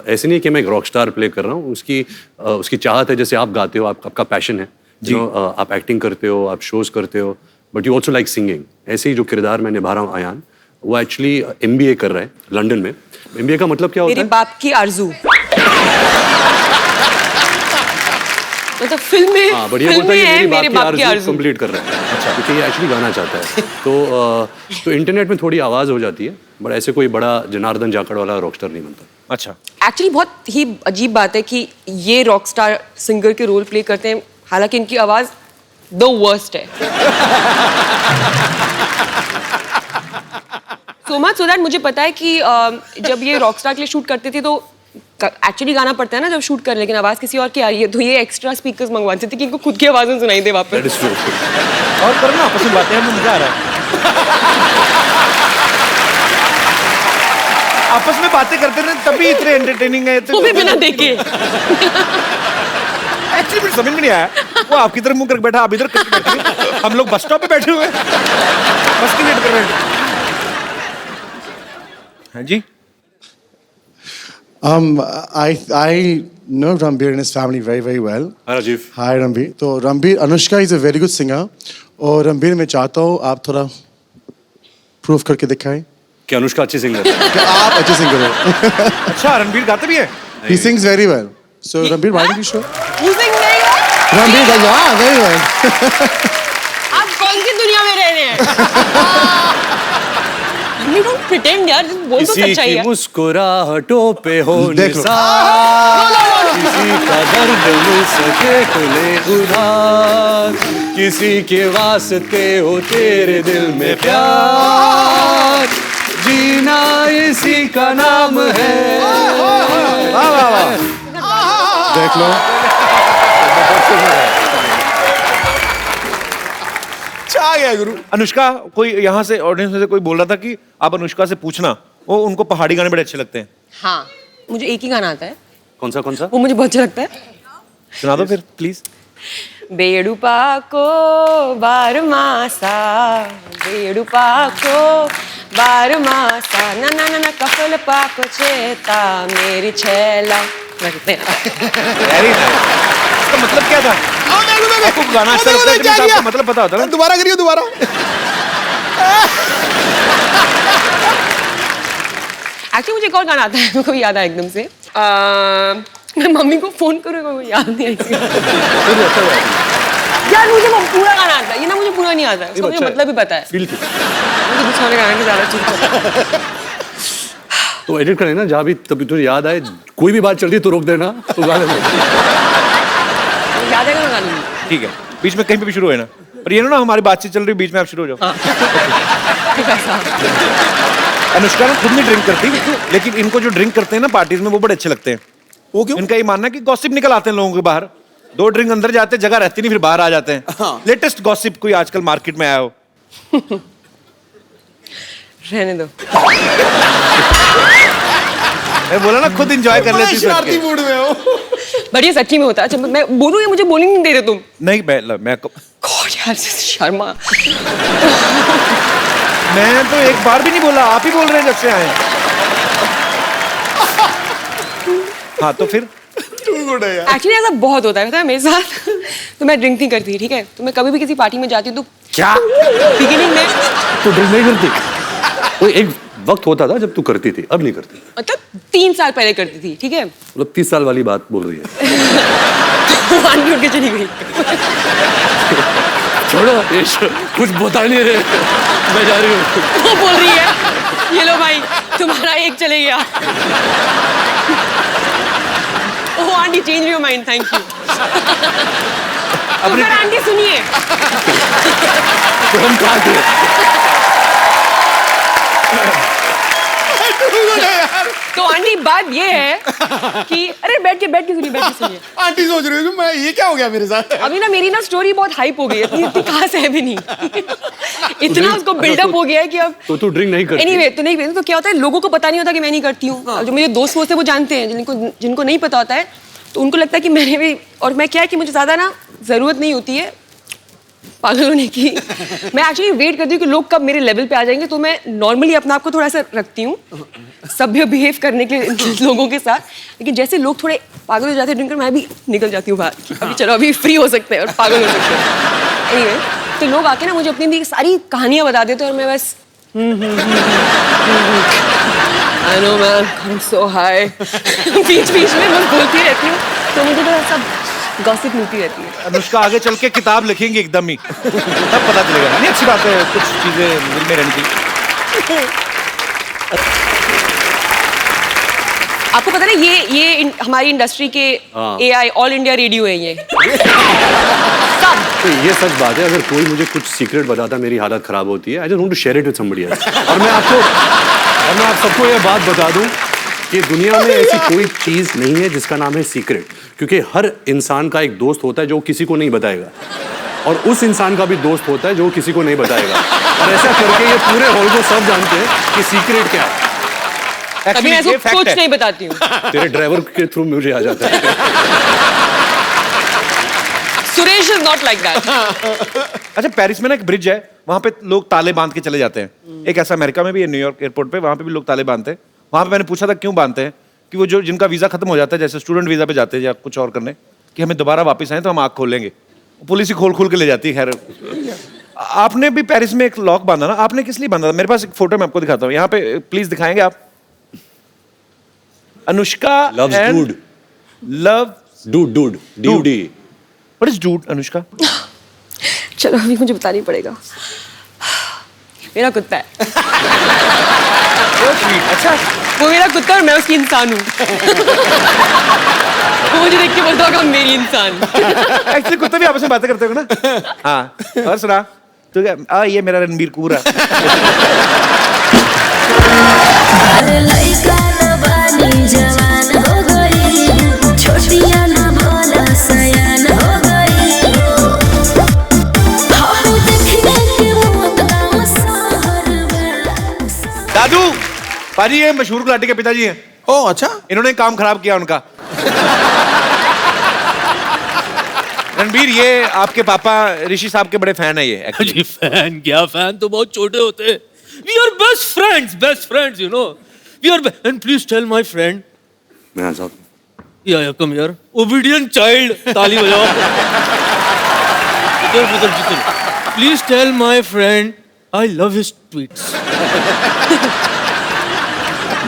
ऐसे नहीं कि मैं एक रॉकस्टार प्ले कर रहा हूँ, उसकी चाहत है, जैसे आप गाते हो, आपका पैशन है जी, आप एक्टिंग करते हो, आप शोज करते हो, but you also like singing. ऐसे ही जो किरदार मैं निभा रहा हूँ आयान, वो एक्चुअली MBA कर रहा है लंदन में। MBA का मतलब क्या होता मेरे है? बाप की आरज़ू। मतलब फिल्म में, हाँ, बढ़िया फिल्म बोलता है में कि है मेरी बाप की आरज़ू आरज़ू। कंप्लीट कर रहा है। अच्छा, क्योंकि ये एक्चुअली गाना चाहता है। तो इंटरनेट में थोड़ी आवाज़ हो जाती है, बट ऐसे कोई बड़ा जनार्दन जाखड़ वाला रॉकस्टार नहीं बनता। अच्छा, एक्चुअली बहुत ही अजीब बात है कि ये रॉकस्टार सिंगर के रोल प्ले करते हैं, हालांकि इनकी आवाज द वर्स्ट है। सो मच सो दैट मुझे पता है कि जब ये रॉकस्टार के लिए शूट करते थे तो एक्चुअली गाना पड़ता है ना जब शूट कर, लेकिन आवाज किसी और की आ रही है, तो ये एक्स्ट्रा स्पीकर्स मंगवाते थे कि इनको खुद की आवाजें सुनाई दे वापस। That is true. और करना आपस में बातें, हमें मजा आ रहा है। आपस में बातें करते रहे तभी इतने एंटरटेनिंग है। वो भी बिना देखे। एक्चुअली मुझे समझ में नहीं आया, वो आपकी तरफ मुंह करके बैठा, आप इधर करके बैठे, हम लोग बस स्टॉप पे बैठे हुए हैं, बस की वेट कर रहे हैं। हाँ जी, I know Ranbir and his family very, very well. Hi, Rajiv. Hi, Ranbir. तो Ranbir, Anushka is a very good singer. और Ranbir मैं चाहता हूँ आप थोड़ा प्रूफ करके दिखाएं कि अनुष्का अच्छी सिंगर है। कि आप अच्छे सिंगर हो। अच्छा रणबीर गाते भी है? He sings very well. So Ranbir, why don't you show? Music नहीं हो? Ranbir does, yeah, very well. आप कौन सी दुनिया में रह रहे हैं? You don't pretend यार, बोल तो किसी सच्चाई की है। मुस्कुराहटों पे हो देख लो। निसार, किसी का दर्द मिल सके खुले उधार, किसी के वास्ते हो तेरे दिल में प्यार, जीना इसी का नाम है। वाह वाह वाह, देख लो। आ गया गुरु। अनुष्का, कोई यहाँ से ऑडियंस में से कोई बोल रहा था कि आप अनुष्का से पूछना, वो उनको पहाड़ी गाने बड़े अच्छे लगते हैं। हाँ, मुझे एक ही गाना आता है, कौन सा? वो मुझे बहुत अच्छा लगता है। सुना दो फिर प्लीज। बेडुपाको बारमासा, बेडुपाको बारमासा, ना ना ना ना कफल पाको चेता मेरी छैला। Very nice. इसका मतलब क्या था? आपको गाना अच्छा लगता है तो आपको मतलब पता होता है ना? दोबारा करिए, दोबारा। एक्चुअली मुझे एक और गाना आता है, मेरे को भी याद आया एकदम से। मैं मम्मी को फोन करूँगा, मुझे याद नहीं आएगा। यार मुझे वो पूरा गाना आता है, ये ना मुझे पूरा नहीं आता है, उसका मुझे मतलब भी पता है। मुझे दूसरा वाले गाना की ज़्यादा चीज़ पता है। तो एडिट करें ना, जहाँ भी तभी तुझे याद आए, कोई भी बात चल रही तो रोक देना, तो गा देना। याद आएगा मैं गा लूँगी। ठीक है, बीच में कहीं पे भी शुरू है ना, और ये ना हमारी बातचीत चल रही है, बीच में आप शुरू हो जाओ। अनुष्का ना खुद नहीं ड्रिंक करती, लेकिन इनको जो ड्रिंक करते हैं ना पार्टीज में, वो बड़े अच्छे लगते हैं। वो क्यों? इनका ये मानना है कि गॉसिप निकल आते हैं लोगों के बाहर, 2 ड्रिंक अंदर जाते हैं, जगह रहती नहीं, फिर बाहर आ जाते हैं। लेटेस्ट गॉसिप कोई आजकल मार्केट में आया हो? रहने दो। मैं बोला ना खुद एंजॉय कर लेती हूँ। शरारती मूड में हो। बट ये सच्ची में होता है। अच्छा मैं बोलूँ, ये मुझे बोलने नहीं दे रहे तुम। नहीं मैं गॉड यार, शर्मा। मैं तो एक बार भी नहीं बोला, आप ही बोल रहे हैं जब से आए। हाँ तो फिर एक्चुअली ऐसा बहुत होता है, पता है मेरे साथ। तो मैं ड्रिंक नहीं करती, ठीक है, तो मैं कभी भी किसी पार्टी में जाती हूँ तो क्या बिगिनिंग में तो ड्रिंक नहीं करती? कोई एक वक्त होता था जब तू करती थी, अब नहीं करती। मतलब 3 साल पहले करती थी, ठीक है। मतलब 30 साल वाली बात बोल रही है। आंटी उठ के चली गई। छोड़ो, ये कुछ बता नहीं रहे, मैं जा रही हूँ। वो बोल रही है, ये लो भाई तुम्हारा एक चले गया। Oh aunty, change your mind, thank you. तो फिर आंटी सुनिए, तो हम कहाँ थे? तो आंटी बात ये है कि अरे बैठ के सुनिए। आंटी सोच रही है मैं, ये क्या हो गया मेरे साथ? अभी ना मेरी ना स्टोरी बहुत हाइप हो गई है, इतनी खास है भी नहीं। इतना उसको बिल्डअप हो गया है कि अब तो तू ड्रिंक नहीं करती? एनीवे तो नहीं पीती। तो क्या होता है, लोगों को पता नहीं होता कि मैं नहीं करती हूँ। अब जो मेरे दोस्त होते हैं वो जानते हैं, जिनको नहीं पता होता है तो उनको लगता है कि मैंने भी, और मैं क्या है कि मुझे ज़्यादा ना ज़रूरत नहीं होती है पागल होने की। मैं एक्चुअली वेट करती हूँ कि लोग कब मेरे लेवल पे आ जाएंगे, तो मैं नॉर्मली अपने आप को थोड़ा सा रखती हूँ सभ्य बिहेव करने के लोगों के साथ। लेकिन जैसे लोग थोड़े पागल हो जाते हैं ड्रिंकर, मैं भी निकल जाती हूँ बाहर। अभी चलो, अभी फ्री हो सकते हैं और पागल हो सकते हैं। एनीवे, तो लोग आके ना मुझे अपनी सारी कहानियाँ बता देते हैं और मैं बस I know man, I'm so high। बीच में मैं बोलती रहती हूँ, तो मुझे तो सब गॉसिप मिलती रहती है। अनुष्का आगे चल के किताब लिखेंगे एकदम ही, तब पता चलेगा। नहीं, अच्छी बात है, कुछ चीजें दिल में रहनी चाहिए। आपको पता है ना, ये हमारी इंडस्ट्री के AI ऑल इंडिया रेडियो है ये। सब। तो ये सच बात है, अगर कोई मुझे कुछ सीक्रेट बताता मेरी हालत खराब होती है, I just want to share it with somebody else. और मैं आप सबको ये बात बता दूं कि दुनिया में ऐसी कोई चीज नहीं है जिसका नाम है सीक्रेट, क्योंकि हर इंसान का एक दोस्त होता है जो किसी को नहीं बताएगा, और उस इंसान का भी दोस्त होता है जो किसी को नहीं बताएगा। और ऐसा करके ये पूरे हॉल को सब जानते हैं कि सीक्रेट क्या है। कभी मैं इसको कुछ नहीं बताती हूँ। तेरे ड्राइवर के थ्रू मुझे आ जाता है। Suresh is not like that. अच्छा, पेरिस में ना एक ब्रिज है, वहां पे लोग ताले बांध के चले जाते हैं। एक ऐसा अमेरिका में भी है, न्यूयॉर्क एयरपोर्ट पे, वहां पे भी लोग ताले बांधते हैं। वहां पे मैंने पूछा था क्यों बांधते हैं, कि वो जो जिनका वीजा खत्म हो जाता है, जैसे स्टूडेंट वीजा पे जाते हैं या कुछ और करने, कि हमें दोबारा वापस आए तो हम आँख खोलेंगे। पुलिस ही खोल के ले जाती है। खैर, आपने भी पेरिस में एक लॉक बांधा ना, आपने किस लिए बांधा था? मेरे पास एक फोटो मैं आपको दिखाता हूँ, यहाँ पे प्लीज दिखाएंगे आप। Anushka Loves dude. Dude. What is dude, Anushka? चलो अभी मुझे बताना ही पड़ेगा। मेरा कुत्ता है। अच्छा, वो मेरा कुत्ता और मैं उसकी इंसान हूँ। वो मुझे देख के बोलता होगा मेरी इंसान। एक्चुअली कुत्ते भी आपस में बातें करते हो ना। हाँ, और सुना तो क्या, ये मेरा रणबीर कपूर है। जवान हो गई, छोटिया ना बोला सयान हो गई। हाँ देखने दादू पाजी ये मशहूर गुलाटी के पिताजी हैं। ओ अच्छा। इन्होंने काम खराब किया उनका। रणबीर ये आपके पापा ऋषि साहब के बड़े फैन है ये actually। जी फैन क्या, फैन तो बहुत छोटे होते हैं। We are best friends you know, we are. And please tell my friend, मैं आ जाऊँ? या कम यार, ओबीडियंट चाइल्ड, ताली बजाओ। इधर please tell my friend I love his tweets.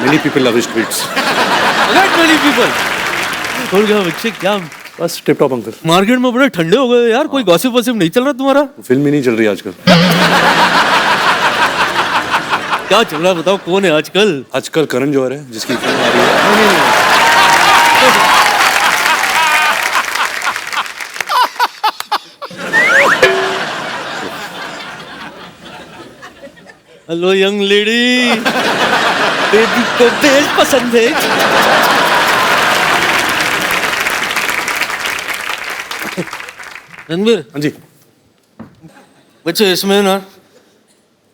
Many people love his tweets. Not many people। और क्या बच्चे, क्या बस टिप टॉप अंकल। मार्केट में बड़े ठंडे हो गए यार, कोई गॉसिप वॉसिप नहीं चल रहा तुम्हारा? फिल्म ही नहीं चल रही आजकल। क्या चल रहा है बताओ, कौन है आजकल? आजकल करण जौहर है जिसकी फिल्म आ रही है। हेलो यंग लेडी, बेबी को बेल पसंद है? रणबीर, हाँ जी। बच्चे इसमें ना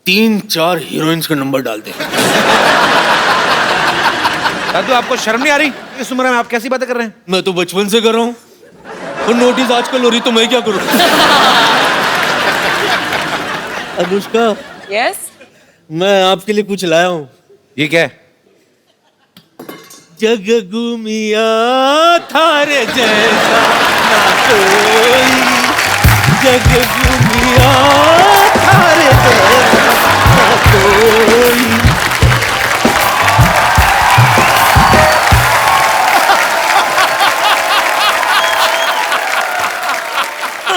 3-4 हीरोइंस का नंबर डाल दे। दादू आपको शर्म नहीं आ रही इस उम्र में? आप कैसी बातें कर रहे हैं? मैं तो बचपन से कर रहा हूँ, और नोटिस आजकल हो रही तो मैं क्या करूँ? अनुष्का, यस, मैं आपके लिए कुछ लाया हूँ। ये क्या है? जग घूमिया थारे जैसा ना कोई, जग घूमिया थारे जैसा ना कोई।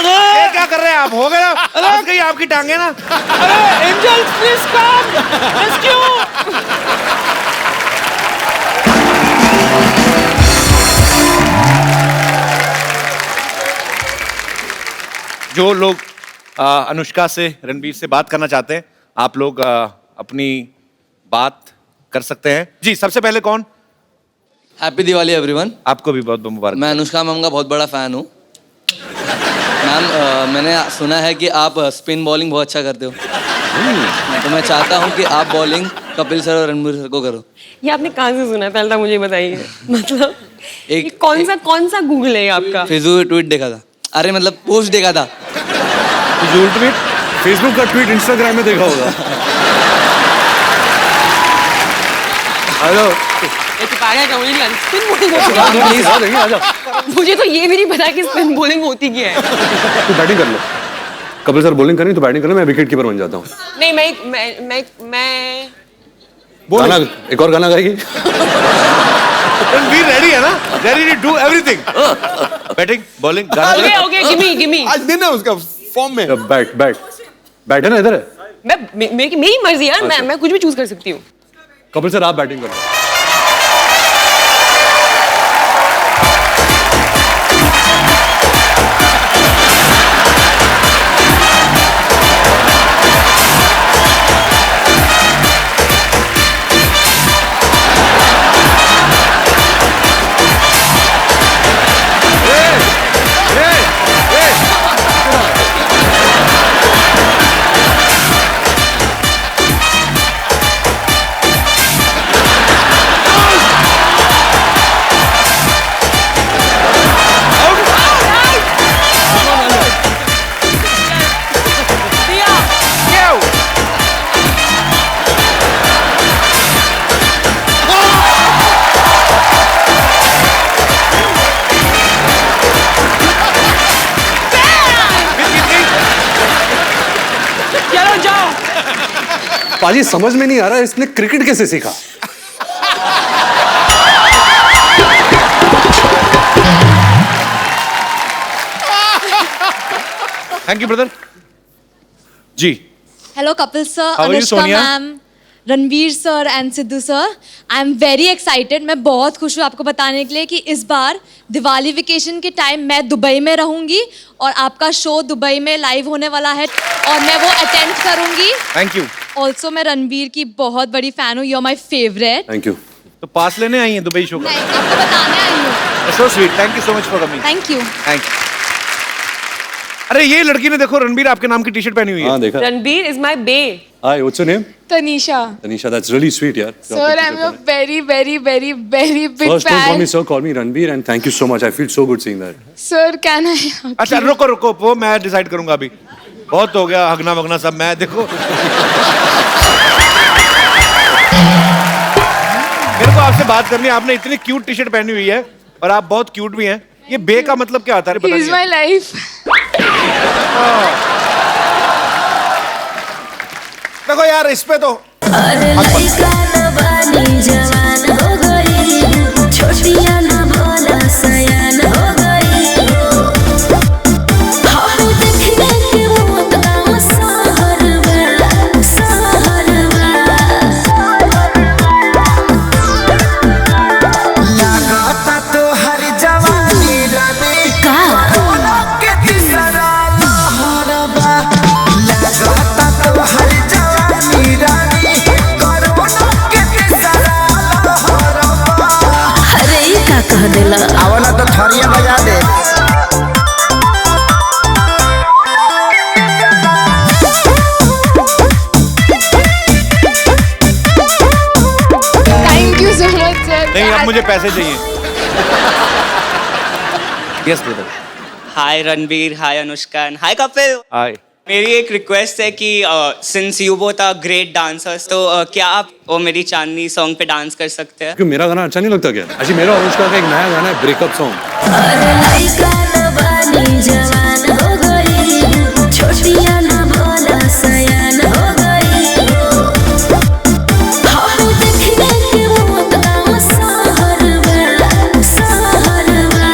ये क्या कर रहे हैं आप? हो गया ना? फंस गई आपकी टांगे ना। अरे एंजल प्लीज कम रेस्क्यू। जो लोग अनुष्का से, रणबीर से बात करना चाहते हैं, आप लोग अपनी बात कर सकते हैं। जी सबसे पहले कौन? Happy Diwali everyone. आपको भी बहुत बहुत मुबारक। मैं अनुष्का मैम का बहुत बड़ा फ़ैन हूँ। मैम मैंने सुना है कि आप स्पिन बॉलिंग बहुत अच्छा करते हो, तो मैं चाहता हूँ कि आप बॉलिंग कपिल सर और रणबीर सर को करो। ये आपने कहाँ से सुना है, पहले तो मुझे बताइए। मतलब एक- ये कौन सा गूगल है ये आपका? फेसबुक ट्वीट देखा था, अरे मतलब पोस्ट देखा था। फिजूल ट्वीट, फेसबुक का ट्वीट इंस्टाग्राम में देखा होगा। हेलो ये तो पागल है, मुझे नहीं आती स्पिन बॉलिंग होती है। मुझे तो ये भी नहीं पता कि स्पिन बॉलिंग होती क्या है। तू बैटिंग कर लो, कपिल सर बॉलिंग करें तो बैटिंग कर लो, मैं विकेट कीपर बन जाता हूँ। नहीं, मैं गाना, एक और गाना गाएगी? रणबीर रेडी है ना? Ready to do everything. Batting, bowling, गाना। Okay gimme. आज दिन है उसका फॉर्म में। बैट है ना, इधर है। मेरी मर्जी यार, मैं कुछ भी चूज कर सकती हूँ। कपिल सर आप बैटिंग करो। पाजी समझ में नहीं आ रहा इसने क्रिकेट कैसे सीखा। Thank you brother. जी Hello, Kapil sir, How are you, Anushka Sonia? ma'am, Ranveer sir and Sidhu sir. I am very excited. मैं बहुत खुश हूँ आपको बताने के लिए कि इस बार दिवाली वेकेशन के टाइम मैं दुबई में रहूंगी और आपका शो दुबई में लाइव होने वाला है और मैं वो अटेंड करूंगी। Thank you. ऑल्सो मैं रणवीर की बहुत बड़ी फैन हूँ। You are my favourite. Thank you. तो पास लेने आई हैं दुबई शो का? नहीं, आपको बताने आई हूँ। So sweet, thank you so much for coming. Thank you. Thank you. अरे ये लड़की ने देखो रणबीर आपके नाम की टी शर्ट पहनी हुई है। हाँ देखा। Ranbir is my bae. Hi, what's your name? Tanisha. Tanisha, that's really sweet, yaar. Sir, I'm a very, very, very, very big First, don't call me fan. sir, call me Ranveer, and thank you so much. I feel so good seeing that. Sir, can I? अच्छा रुको रुको, वो मैं decide करूंगा अभी। बहुत हो गया हगना वगना सब, मैं देखो मेरे को आपसे बात करनी है। आपने इतनी क्यूट टी शर्ट पहनी हुई है और आप बहुत क्यूट भी हैं। ये बे का मतलब क्या आता है? He is my life. देखो यार इस पे तो अरे लइका न बानी जवान हो गई, छोटिया न भोला सयान हो गई। हम देखने के मौत का सहरवा, सहरवा। लगाता तो हर जवानी रानी का के तीसरा लहरबा। लगाता तो हर जवानी रानी कोरोना के तीसरा लहरबा। अरे ई का कह देला? आवला तो थरिया बजा दे। Thank you so much, sir. नहीं, अब मुझे पैसे चाहिए। Yes brother. Hi Ranbir, hi Anushka, hi Kapil. Hi. मेरी एक रिक्वेस्ट है कि since you both are great dancers, तो क्या आप वो मेरी चांदनी सॉन्ग पे डांस कर सकते हैं? क्यों मेरा गाना अच्छा नहीं लगता क्या? अच्छा मेरा और अनुष्का का एक नया गाना है ब्रेकअप सॉन्ग। अरे लइका न बानी जवान हो गई, छोटिया न भोला सयान हो गई। हम देखने के मौत का सहरवा, सहरवा।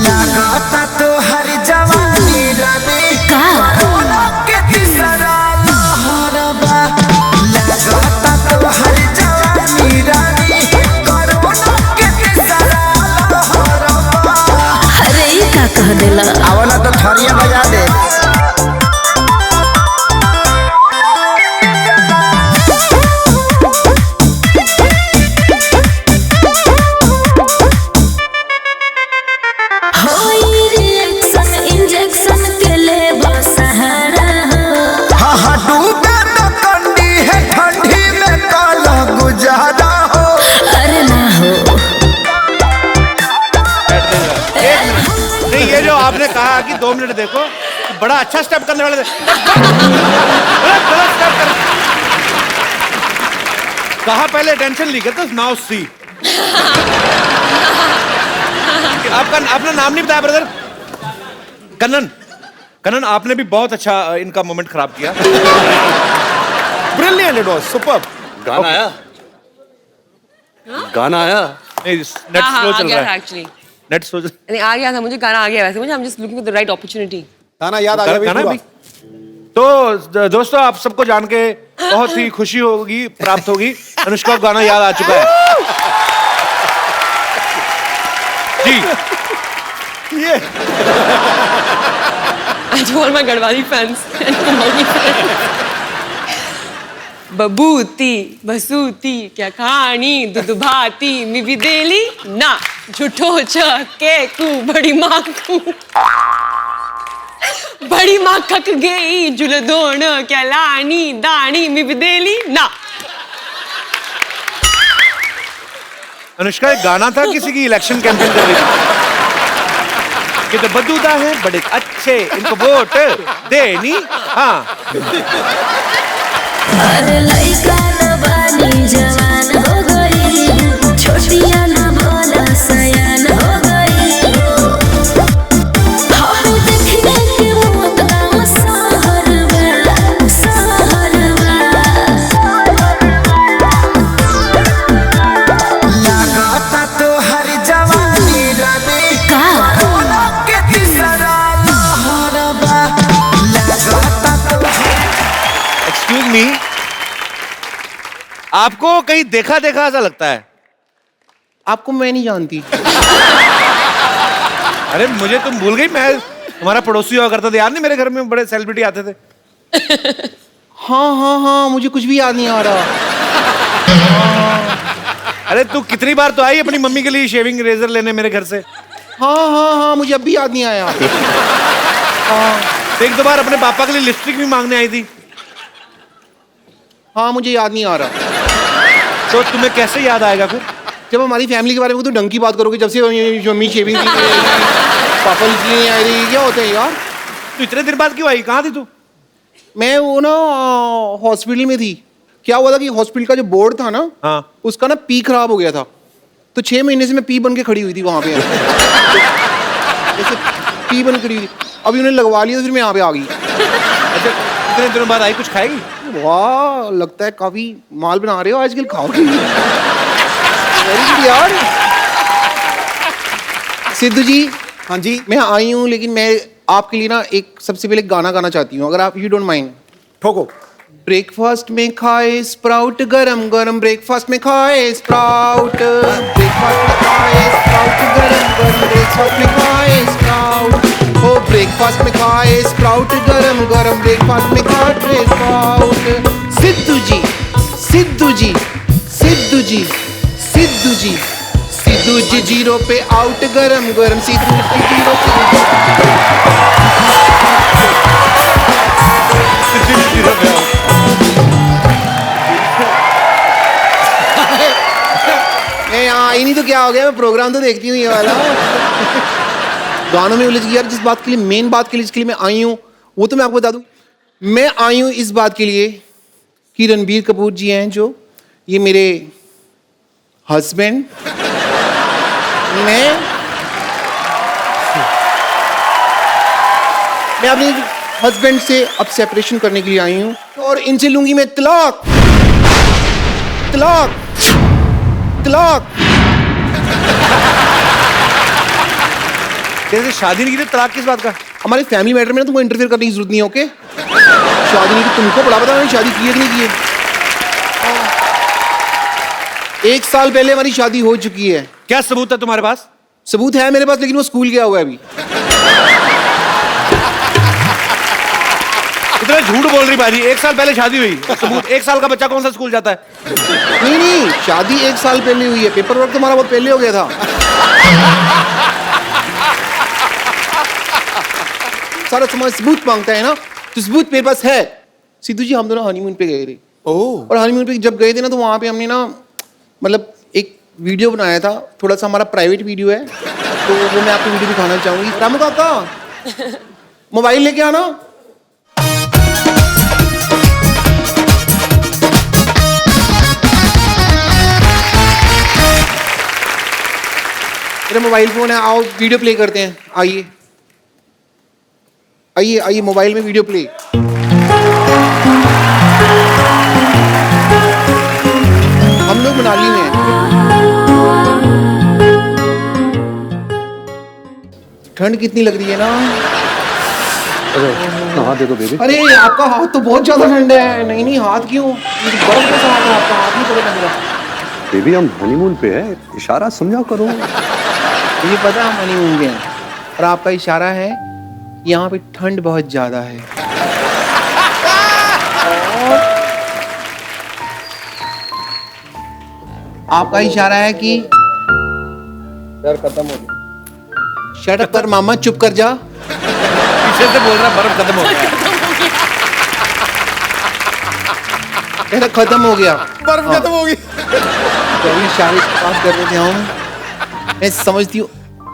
लगाता तो हर जवानी रानी का कोरोना के तीसरा लहरबा। लगाता तो हर जवानी रानी कोरोना के तीसरा लहरबा। अरे ई का कह देला? आवला तो थरिया बजा दे। होई रिएक्शन इंजेक्शन के ले सहारा हो। हाँ हाँ डूबे तो कंडी है ठंडी में काला गुजारा हो। अरे ना हो। नहीं, ये जो आपने कहा कि 2 मिनट देखो, बड़ा अच्छा स्टेप करने वाले थे। गलत स्टेप कर। कहा पहले टेंशन ली तो नाउ सी। आपका अपना नाम नहीं बताया ब्रदर? कन्नन। कन्नन, आपने भी बहुत अच्छा इनका मोमेंट खराब किया। Brilliant, it was superb. गाना आया? गाना आया? नहीं, नेट हाँ, स्लो आ चल गया रहा था है। एक्चुअली। नेट स्लो चल। नहीं, आ गया था मुझे, गाना आ गया वैसे मुझे। I'm just looking for the right opportunity. गाना याद आ गया गाना भाई भी। तो दोस्तों, आप सबको जान के बहुत ही खुशी होगी, प्राप्त होगी। अनुष्का को गाना याद आ चुका है जी। ये And to all my Garhwali fans and Kumaoni fans. बबूती बसूती क्या कहानी दूध भाती मी भी देली ना झूठो चके कू बड़ी माँ कू बड़ी माँ कक गई जुल दोन क्या लानी दानी मी भी देली ना। अनुष्का, एक गाना था किसी की इलेक्शन कैंपेन कर रही थी कि तो बदूदा है बड़े अच्छे, इनको वोट देनी। हाँ, अरे लइका न बानी जवान हो गई, छोटिया न भोला सयान हो गई। हम देखने के मौत का सहरवा, सहरवा। लगाता तो हर जवानी रानी का कोरोना के तीसरा लहरबा। लगाता तो एक्सक्यूज मी, आपको कहीं देखा देखा ऐसा लगता है? आपको मैं नहीं जानती। अरे मुझे तुम भूल गई, मैं तुम्हारा पड़ोसी हुआ करता था, याद नहीं? मेरे घर में बड़े सेलिब्रिटी आते थे। हाँ हाँ हाँ, मुझे कुछ भी याद नहीं आ रहा। अरे तू कितनी बार तो आई अपनी मम्मी के लिए शेविंग रेजर लेने मेरे घर से। हाँ, मुझे अब भी याद नहीं आया। एक दो बार अपने पापा के लिए लिपस्टिक भी मांगने आई थी। हाँ, मुझे याद नहीं आ रहा। तो तुम्हें कैसे याद आएगा फिर? जब हमारी फैमिली के बारे में तो ढंग की बात करोगे, जब से मम्मी शेविंग की पापा नहीं आ रही, क्या होता है यार? तो इतने दिन बाद क्यों आई? कहाँ थी तू? मैं वो ना हॉस्पिटल में थी। क्या हुआ था कि हॉस्पिटल का जो बोर्ड था ना, हाँ, उसका ना पी खराब हो गया था, तो 6 महीने से मैं पी बन के खड़ी हुई थी वहां पे। ऐसे पी बन खड़ी हुई। अभी उन्हें लगवा लिया तो फिर मैं यहाँ पे आ गई। अच्छा, इतने दिनों बाद आई, कुछ खाएगी? वाह, लगता है काफी माल बना रहे हो आजकल, खाओगी? वेरी गुड यार। सिद्धू जी। हाँ जी। मैं आई हूँ, लेकिन मैं आपके लिए ना एक सबसे पहले गाना गाना चाहती हूँ, अगर आप यू डोंट माइंड। ठोको। ब्रेकफास्ट में खाए स्प्राउट गरम गरम, ब्रेकफास्ट में खाए स्प्राउट, ब्रेकफास्ट में खाए स्प्राउट गरम गरम, ब्रेकफास्ट में खाए स्प्राउट, ओ ब्रेकफास्ट में खाए स्प्राउट गरम गरम, ब्रेकफास्ट में खाए स्प्राउट। सिद्धू जी, सिद्धू जी, सिद्धू जी, सिद्धू जी, सिद्धू जी 0 पे आउट गरम गरम, सिद्धू जी 0 पे मैं यहाँ आई नहीं तो क्या हो गया, मैं प्रोग्राम तो देखती हूँ ये वाला। गानों में उलझ गई यार। जिस बात के लिए, मेन बात के लिए जिसके लिए मैं आई हूँ, वो तो मैं आपको बता दूँ। मैं आई हूँ इस बात के लिए कि रणबीर कपूर जी हैं जो, ये मेरे हस्बैंड, मैं अपने हस्बैंड से अब सेपरेशन करने के लिए आई हूँ, और इनसे लूंगी मैं तलाक, तलाक, तलाक। जैसे शादी नहीं की थी, तलाक किस बात का? हमारे फैमिली मैटर में ना तुमको इंटरफेयर करने की जरूरत नहीं है, ओके? शादी नहीं की, तुमको बड़ा पता मैंने शादी की है कि नहीं की है। 1 साल पहले हमारी शादी हो चुकी है। क्या सबूत है तुम्हारे पास? सबूत है मेरे पास, लेकिन वो स्कूल गया हुआ है अभी। इतना झूठ बोल रही बाजी। 1 साल पहले शादी हुई, सबूत? 1 साल का बच्चा कौन सा स्कूल जाता है? नहीं, शादी 1 साल पहले हुई है, पेपर वर्क तुम्हारा बहुत पहले हो गया था। सारा समाज सबूत मांगता है ना, तो सबूत मेरे पास है। सिद्धू जी, हम दोनों हनीमून पे गए थे। और हनीमून पे जब गए थे ना, तो वहां पे हमने ना मतलब एक वीडियो बनाया था, थोड़ा सा हमारा प्राइवेट वीडियो है, तो वो मैं आपको वीडियो दिखाना चाहूंगी। रामू काका, मोबाइल लेके आना। मेरा मोबाइल फोन है, आओ वीडियो प्ले करते हैं। आइए आइए आइए, मोबाइल में वीडियो प्ले। हम लोग मनाली में हैं। ठंड कितनी लग रही है ना। नहा दे दो बेबी। अरे आपका हाथ तो बहुत ज्यादा ठंडा है। नहीं नहीं, हाथ क्यों? बर्फ कैसा हाथ है आपका? हाथ नहीं पड़ेगा मेरा। बेबी हम हनीमून पे है, इशारा समझा करो। मुझे पता हम हनीमून पे हैं, और आपका इशारा है यहाँ पे ठंड बहुत ज्यादा है। और आपका इशारा है कि डर खत्म हो गया। शट अप कर मामा, चुप कर जा। पीछे से बोल रहा बर्फ खत्म हो गया। कहना खत्म हो गया, बर्फ खत्म हो गई। तो अभी इशारे की बात कर रहे थे हम। मैं समझती हूँ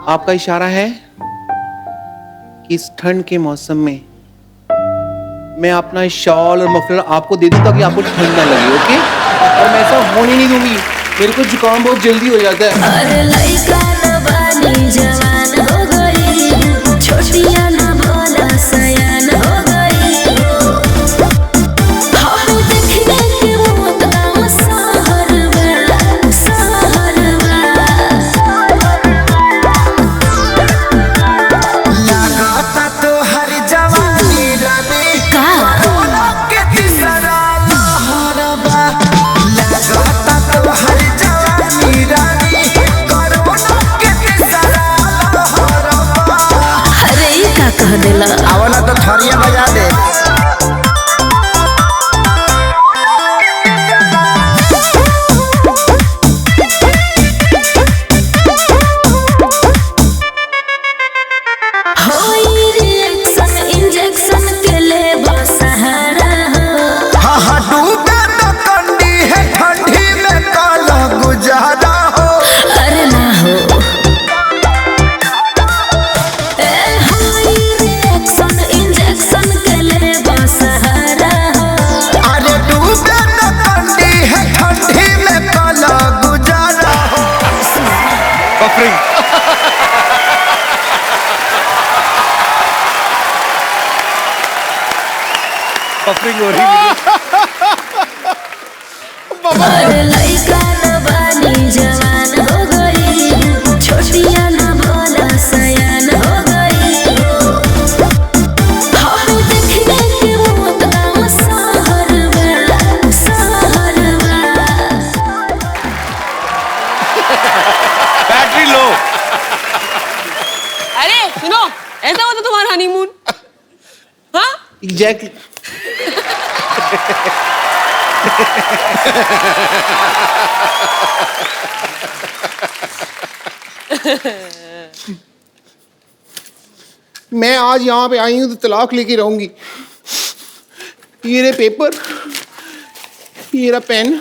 आपका इशारा है कि इस ठंड के मौसम में मैं अपना शॉल और मफलर आपको दे दूं ताकि आपको ठंड ना लगे, ओके? और मैं ऐसा होने नहीं दूंगी, मेरे को जुकाम बहुत जल्दी हो जाता है। अरे लइका न बानी जवान हो गई, छोटिया न भोला सयान हो गई। हम देखने के बहुत गाँव सहरवा, सहरवा। लगाता तो हर जवानी रानी का के तीसरा लहरवा। लगाता तो हर जवानी रानी कोरोना के तीसरा लहरवा। अरे ये का कह देला? आवला तो थरिया बजा दे। एक्टिंग हो रही है। अरे लइका न बानी जवान हो गई, छोटिया न भोला सयान हो गई। हम देखने के मौत गाँव सहरवा, सहरवा। Battery low. अरे सुनो, ऐसा होता तुम्हारा हनीमून? हाँ एग्जैक्टली। मैं आज यहाँ पे आई हूँ तो तलाक लेके रहूंगी। ये रहे पेपर, ये रहा पेन,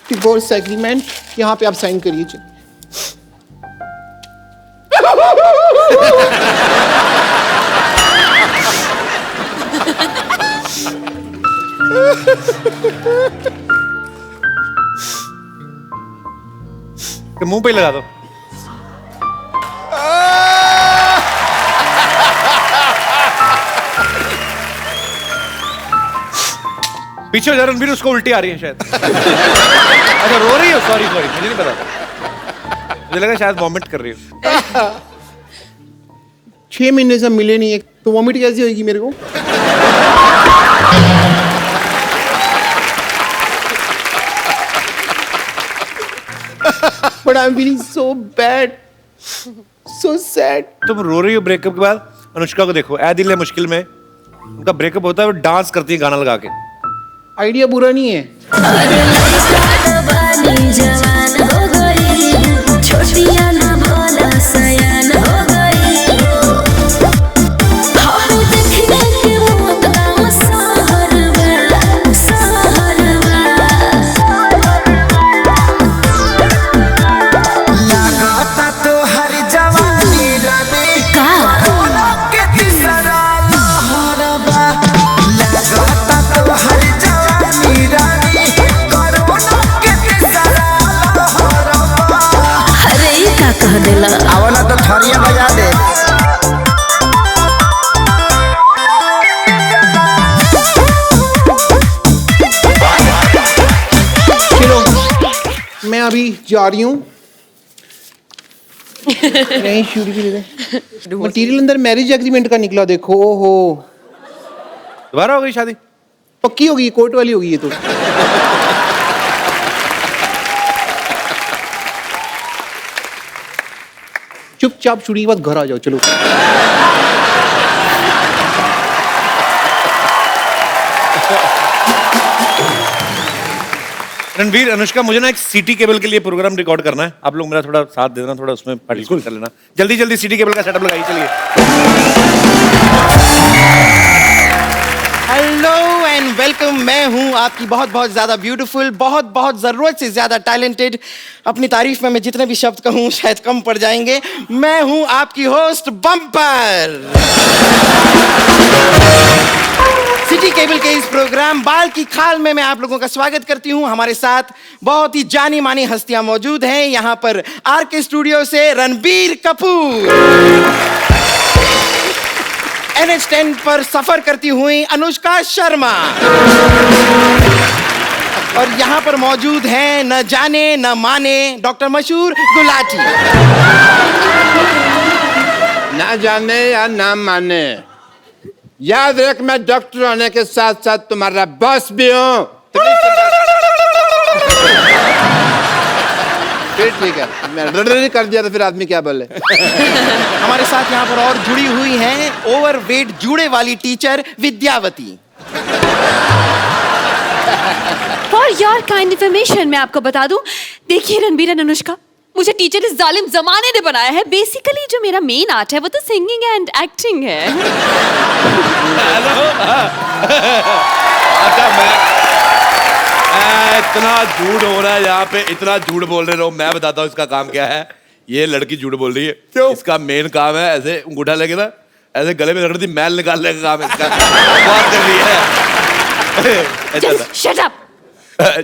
डिवोर्स एग्रीमेंट, यहाँ पे आप साइन करिए। चलिए। मुंह पे ही लगा दो। पीछे हो जा रणबीर, उसको उल्टी आ रही है शायद। अच्छा रो रही हो? सॉरी सॉरी, मुझे नहीं पता, मुझे लगा शायद वॉमिट कर रही हो। 6 महीने से हम मिले नहीं है तो वॉमिट कैसे होगी मेरे को? But I'm feeling so bad, so sad. तुम रो रही हो ब्रेकअप के बाद? अनुष्का को देखो, ऐ दिल है मुश्किल में, उनका ब्रेकअप होता है, वो डांस करती है गाना लगा के। आइडिया बुरा नहीं है। अरे लइका न बानी जवान हो गई, छोटिया न भोला सयान हो गई। हम देखने के मौत गाँव सहरवा, सहरवा। लगाता तो हर जवानी रवि कोरोना के तीसरा लहरबा। लगाता तो हर जवानी रवि कोरोना के तीसरा लहरबा। अरे ये का कह देला? आवला तो थरिया बजा दे। चलो मैं अभी जा रही हूँ। नहीं शूट भी दे। मटीरियल अंदर मैरिज एग्रीमेंट का निकला, देखो। ओहो, दोबारा हो गई शादी? पक्की होगी, कोर्ट वाली होगी ये तो। चुपचाप शूटिंग के बाद घर आ जाओ। चलो रणवीर, अनुष्का, मुझे ना एक सीटी केबल के लिए प्रोग्राम रिकॉर्ड करना है, आप लोग मेरा थोड़ा साथ दे देना, थोड़ा उसमें पार्टिसिपेट कर लेना। जल्दी जल्दी सीटी केबल का सेटअप लगाइए, चलिए। Hello and welcome. मैं हूं आपकी बहुत बहुत ज्यादा ब्यूटीफुल, बहुत बहुत जरूरत से ज्यादा टैलेंटेड। अपनी तारीफ में मैं जितने भी शब्द कहूं शायद कम पड़ जाएंगे। मैं हूं आपकी होस्ट बम्पर। सिटी केबल के इस प्रोग्राम बाल की खाल में मैं आप लोगों का स्वागत करती हूं। हमारे साथ बहुत ही जानी मानी हस्तियां मौजूद हैं। यहां पर आरके स्टूडियो से रणबीर कपूर, NH10 पर सफर करती हुई अनुष्का शर्मा, और यहाँ पर मौजूद हैं न जाने न माने डॉक्टर मशहूर गुलाटी। ना जाने या ना माने, याद रख मैं डॉक्टर होने के साथ साथ तुम्हारा बॉस भी हूँ। फिर ठीक है, मैं रडरी कर दिया तो फिर आदमी क्या बोले। हमारे साथ यहाँ पर और जुड़ी हुई हैं ओवरवेट जूड़े वाली teacher Vidyavati. For your kind information मैं आपको बता दूं, देखिए रणबीर एंड अनुष्का, मुझे टीचर इस जालिम जमाने ने बनाया है। बेसिकली जो मेरा मेन आर्ट है वो तो सिंगिंग एंड एक्टिंग है। अच्छा, मैं इतना झूठ हो रहा है यहाँ पे, इतना झूठ बोल रहे हो। मैं बताता हूँ इसका काम क्या है। ये लड़की झूठ बोल रही है। क्यों? इसका मेन काम है ऐसे अंगूठा लेके ना ऐसे गले में रगड़ दी मैल निकालने का काम इसका। बहुत कर रही है। Shut up.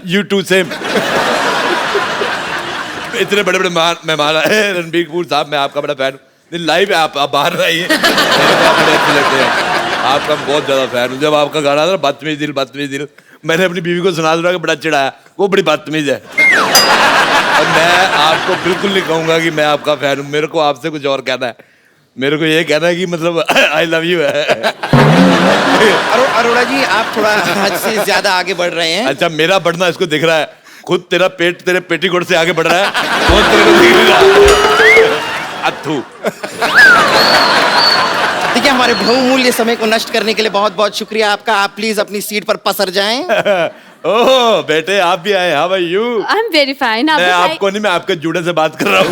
You too same। इतने बड़े बड़े मेहमान आए। रणबीर कपूर साहब, मैं आपका बड़ा फैन हूँ। लाइव आप बाहर आइए, बड़े अच्छे लगते हैं आपका बहुत ज्यादा फैन हूँ। जब आपका गाना था ना बदतमीज दिल, मैंने अपनी बीवी को सुना कि बड़ा चिढ़ाया, वो बड़ी बदतमीज है। और मैं आपको बिल्कुल नहीं कहूंगा कि मैं आपका फैन हूँ। मेरे को आपसे कुछ और कहना है। मेरे को ये कहना है कि मतलब आई लव यू है। अरोड़ा जी, आप थोड़ा हद से ज्यादा आगे बढ़ रहे हैं। अच्छा, मेरा बढ़ना इसको दिख रहा है। खुद तेरा पेट तेरे पेटीकोट से आगे बढ़ रहा है, वो तेरे को दिख रहा है। अथू। देखिए, हमारे बहुमूल्य समय को नष्ट करने के लिए बहुत बहुत शुक्रिया आपका। आप प्लीज अपनी सीट पर पसर जाएं। ओह बेटे, आप भी आए। How are you? I am very fine. मैं आपको नहीं, मैं आपके जूड़े से बात कर रहा हूँ।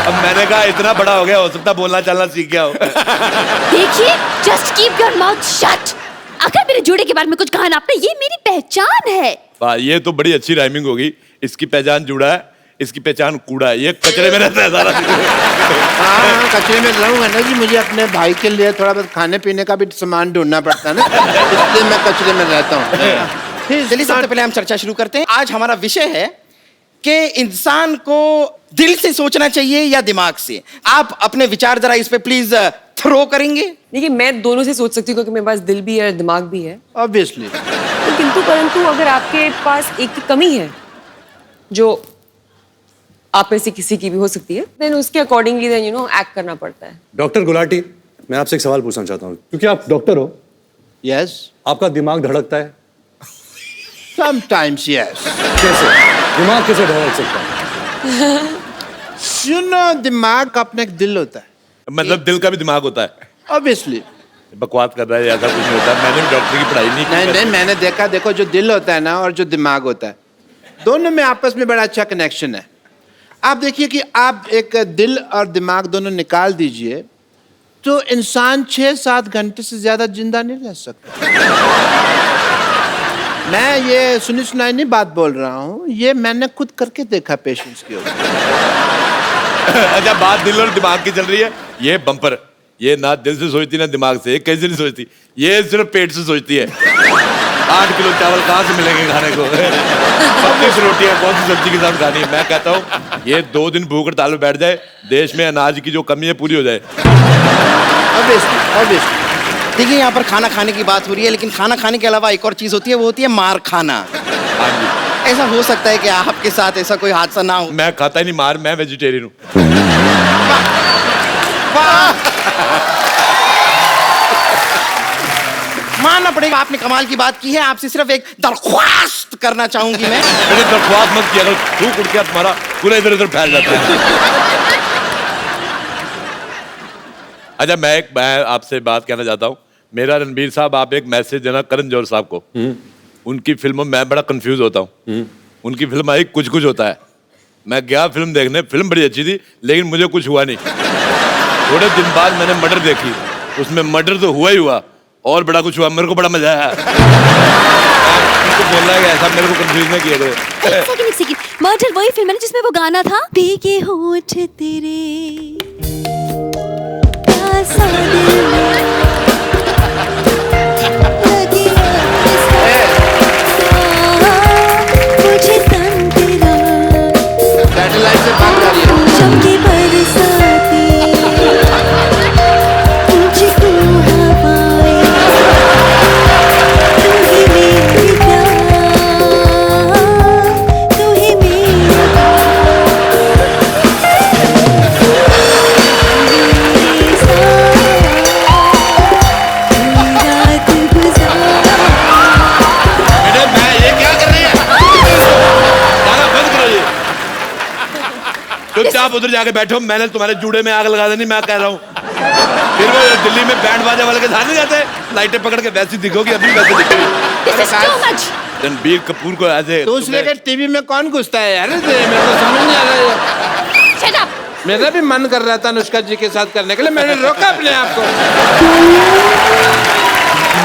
अब मैंने कहा इतना बड़ा हो गया, हो सकता बोलना चलना सीख गया हो। देखिए, just keep your mouth shut. अगर मेरे जूड़े के बारे में कुछ कहा ना आपने, ये मेरी पहचान है। वाह, ये तो बड़ी अच्छी राइमिंग होगी। इसकी पहचान जूड़ा है, इसकी पहचान कूड़ा है। ये कचरे में रहता है सारा। हाँ, कचरे में रहूंगा ना जी। मुझे अपने भाई के लिए थोड़ा बहुत खाने पीने का भी सामान ढूंढना पड़ता है ना, इसलिए मैं कचरे में रहता हूँ। चलिए, सबसे पहले हम चर्चा शुरू करते हैं। आज हमारा विषय है कि इंसान को दिल से सोचना चाहिए या दिमाग से। आप अपने विचार जरा इस पे प्लीज थ्रो करेंगे। देखिए, मैं दोनों से सोच सकती हूँ क्योंकि मेरे पास दिल भी है, दिमाग भी है। ऑब्वियसली। किंतु परंतु अगर आपके पास एक कमी है जो आप में से किसी की भी हो सकती है, देन उसके अकॉर्डिंगली देन एक्ट करना पड़ता है। डॉक्टर गुलाटी, मैं आपसे एक सवाल पूछना चाहता हूँ, क्योंकि आप डॉक्टर हो। यस। आपका दिमाग धड़कता है? Sometimes yes. कैसे? दिमाग कैसे धड़क सकता है? You know, दिमाग का अपना एक दिल होता है। मतलब दिल का भी दिमाग होता है? ऑब्वियसली। बकवास कर रहा है, ऐसा कुछ नहीं होता। मैंने भी डॉक्टर की पढ़ाई नहीं की। नहीं, मैंने देखा। देखो, जो दिल होता है ना और जो दिमाग होता है, दोनों में आपस में बड़ा अच्छा कनेक्शन है। आप देखिए कि आप एक दिल और दिमाग दोनों निकाल दीजिए तो इंसान 6-7 घंटे से ज्यादा जिंदा नहीं रह सकता। मैं ये सुनी सुनाई नहीं बात बोल रहा हूँ, ये मैंने खुद करके देखा पेशेंट्स के ऊपर। अच्छा, बात दिल और दिमाग की चल रही है। ये बम्पर, ये ना दिल से सोचती ना दिमाग से। कैसे नहीं सोचती? ये सिर्फ पेट से सोचती है। 8 किलो चावल कहाँ से मिलेंगे खाने को? 25 रोटियां कौन सी सब्जी के साथ खानी है? मैं कहता हूँ ये 2 दिन भूख हड़ताल में बैठ जाए, देश में अनाज की जो कमी है पूरी हो जाए। देखिए, यहाँ पर खाना खाने की बात हो रही है, लेकिन खाना खाने के अलावा एक और चीज होती है, वो होती है मार खाना। ऐसा हो सकता है कि आपके साथ ऐसा कोई हादसा ना हो। मैं खाता ही नहीं मार, मैं वेजिटेरियन हूँ। मानना पड़ेगा, आपने कमाल की बात की है। आपसे सिर्फ एक दरख्वास्त करना चाहूंगी मैं। मैंने दरख्वास्त मत किया, अगर थूक उड़ के तुम्हारा पूरा इधर उधर फैल जाता है। अच्छा, मैं आपसे बात कहना चाहता हूँ। मेरा रणबीर साहब, आप एक मैसेज देना करण जौहर साहब को। उनकी फिल्मों में मैं बड़ा कंफ्यूज होता हूँ। उनकी फिल्म आई कुछ कुछ होता है। मैं गया फिल्म देखने, फिल्म बड़ी अच्छी थी, लेकिन मुझे कुछ हुआ नहीं। थोड़े दिन बाद मैंने मर्डर देखी, उसमें मर्डर तो हुआ ही हुआ और बड़ा कुछ हुआ। मेरे को बड़ा मजा आया। बोल रहा है कि ऐसा मेरे को कंफ्यूज नहीं किया गया। एक सेकंड। मर्डर वही फिल्म है जिसमें वो गाना था, भीगे होठ तेरे प्यासा दिल में लगे मुझे तन तेरा सैटेलाइट से बात कर रही है। चमके बरसाती मुझको हवाएं, तू ही मेरी प्यार, तू ही मेरा चुपचाप उधर जाके बैठो। मैंने तुम्हारे जूड़े में आग लगा देनी, मैं कह रहा हूँ। फिर वो दिल्ली में बैंड बाजा वाले के साथ नहीं जाते, लाइटें पकड़ के वैसी दिखोगी, अभी वैसे दिखेगी। रणबीर कपूर को ऐसे दूसरे के टीवी में कौन घुसता है यार? मेरे को समझ नहीं आ रहा है। Shut up! मेरा भी मन कर रहा था अनुष्का जी के साथ करने के लिए, मैंने रोका अपने आप को।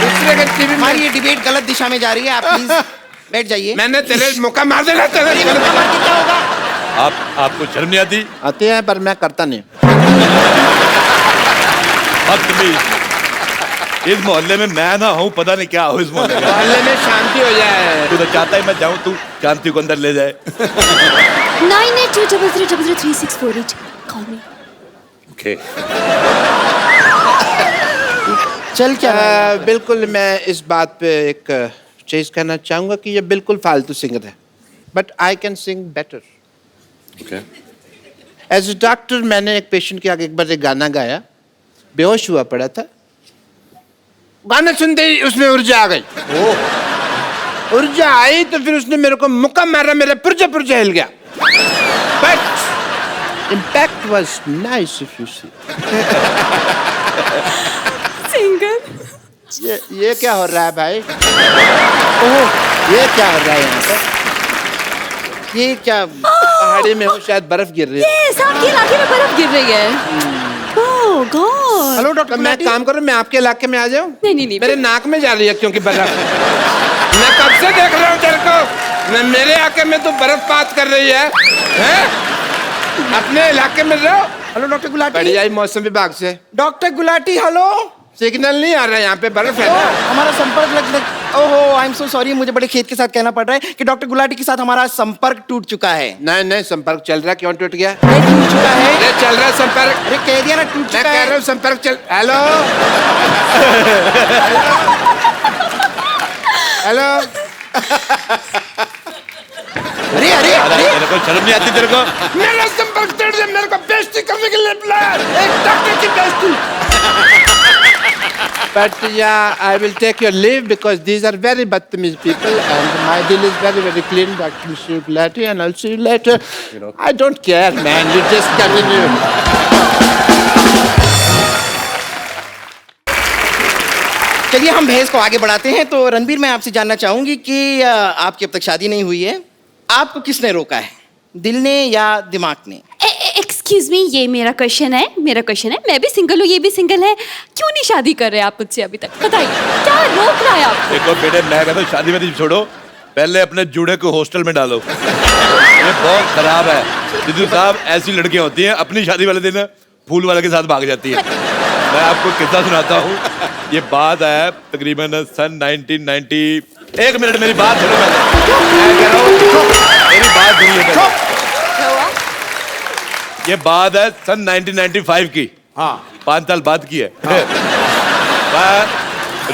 दूसरे के टीवी में हमारी ये डिबेट गलत दिशा में जा रही है। आप प्लीज बैठ जाइए। मैंने तेरे मौका मार देना। आपको शर्म नहीं आती? आती है, पर मैं करता नहीं। इस मोहल्ले में मैं ना हूँ, पता नहीं क्या हो इस मोहल्ले में शांति हो जाए। तू तो चाहता है मैं जाऊँ, तू शांति को अंदर ले जाए। 9820033648 call me. Okay. चल क्या रहा है? बिल्कुल मैं इस बात पे एक चीज कहना चाहूंगा कि ये बिल्कुल फालतू सिंगर है, but I can sing better. Okay. As a doctor मैंने एक पेशेंट के आगे एक बार एक गाना गाया, बेहोश हुआ पड़ा था, गाना सुनते ही उसमें ऊर्जा आ गई। ऊर्जा आई तो फिर उसने मेरे को मुक्का मारा, मेरा पुर्जा पुर्जा हिल गया। But impact was nice if you see. Singer ये क्या हो रहा है भाई? ओह ये क्या हो रहा है यहाँ पे? ये क्या पहाड़ी में हो, शायद बर्फ गिर रही है। यस, आपके इलाके में बर्फ गिर रही है। ओह गॉड। हेलो डॉक्टर मैं काम करूं, मैं आपके इलाके में आ जाऊं? नहीं मेरे नाक में जा रही है क्योंकि बर्फ। मैं कब से देख रहा हूं तेरे को, मैं मेरे इलाके में तो बर्फपात कर रही है, हैं? अपने इलाके में रहो। Hello doctor Gulati. बढ़िया ही मौसम विभाग से। Doctor Gulati hello. सिग्नल नहीं आ रहा है, यहाँ पे बर्फ है। हमारा संपर्क लग ओहो आई एम सो सॉरी, मुझे बड़े खेद के साथ कहना पड़ रहा है कि डॉक्टर गुलाटी के साथ हमारा संपर्क टूट चुका है। नहीं संपर्क चल रहा है। क्यों टूट गया? नहीं टूट चुका है। अरे चल रहा है संपर्क। अरे कह दिया ना टूट चुका है। मैं कह रहा हूँ संपर्क चल। Hello hello. अरे अरे अरे तेरे को शर्म नहीं आती तेरे को? मेरा संपर्क तोड़ दिया, मेरे को बेइज्जती करने के लिए बुलाया, एक डॉक्टर की बेइज्जती। But yeah, I will take your leave because these are very badtamiz people and my deal is very clean, Dr. Mr. Gulati, and I'll see you later. I don't care, man. You just continue. चलिए हम बहस को आगे बढ़ाते हैं। तो रणबीर, मैं आपसे जानना चाहूंगी कि आपकी अब तक शादी नहीं हुई है, आपको किसने रोका है, दिल ने या दिमाग ने? एक्सक्यूज मी, ये मेरा क्वेश्चन है। मैं भी सिंगल हूँ, ये भी सिंगल है, क्यों नहीं शादी कर रहे आप मुझसे अभी तक? बताइए क्या रोक रहा है आपको? देखो बेटे, मैं कहता हूँ शादी में छोड़ो, पहले अपने जूड़े को हॉस्टल में डालो। ये बहुत खराब है सिद्धू साहब। ऐसी लड़कियां होती हैं अपनी शादी वाले दिन फूल वाले के साथ भाग जाती है। मैं आपको किस्सा सुनाता हूँ। ये बात है तकरीबन सन 1990। एक मिनट मेरी बात सुनो, मैं कह रहा हूँ मेरी बात सुनिए। ये बात है सन 1995 की। हाँ 5 साल बाद की है।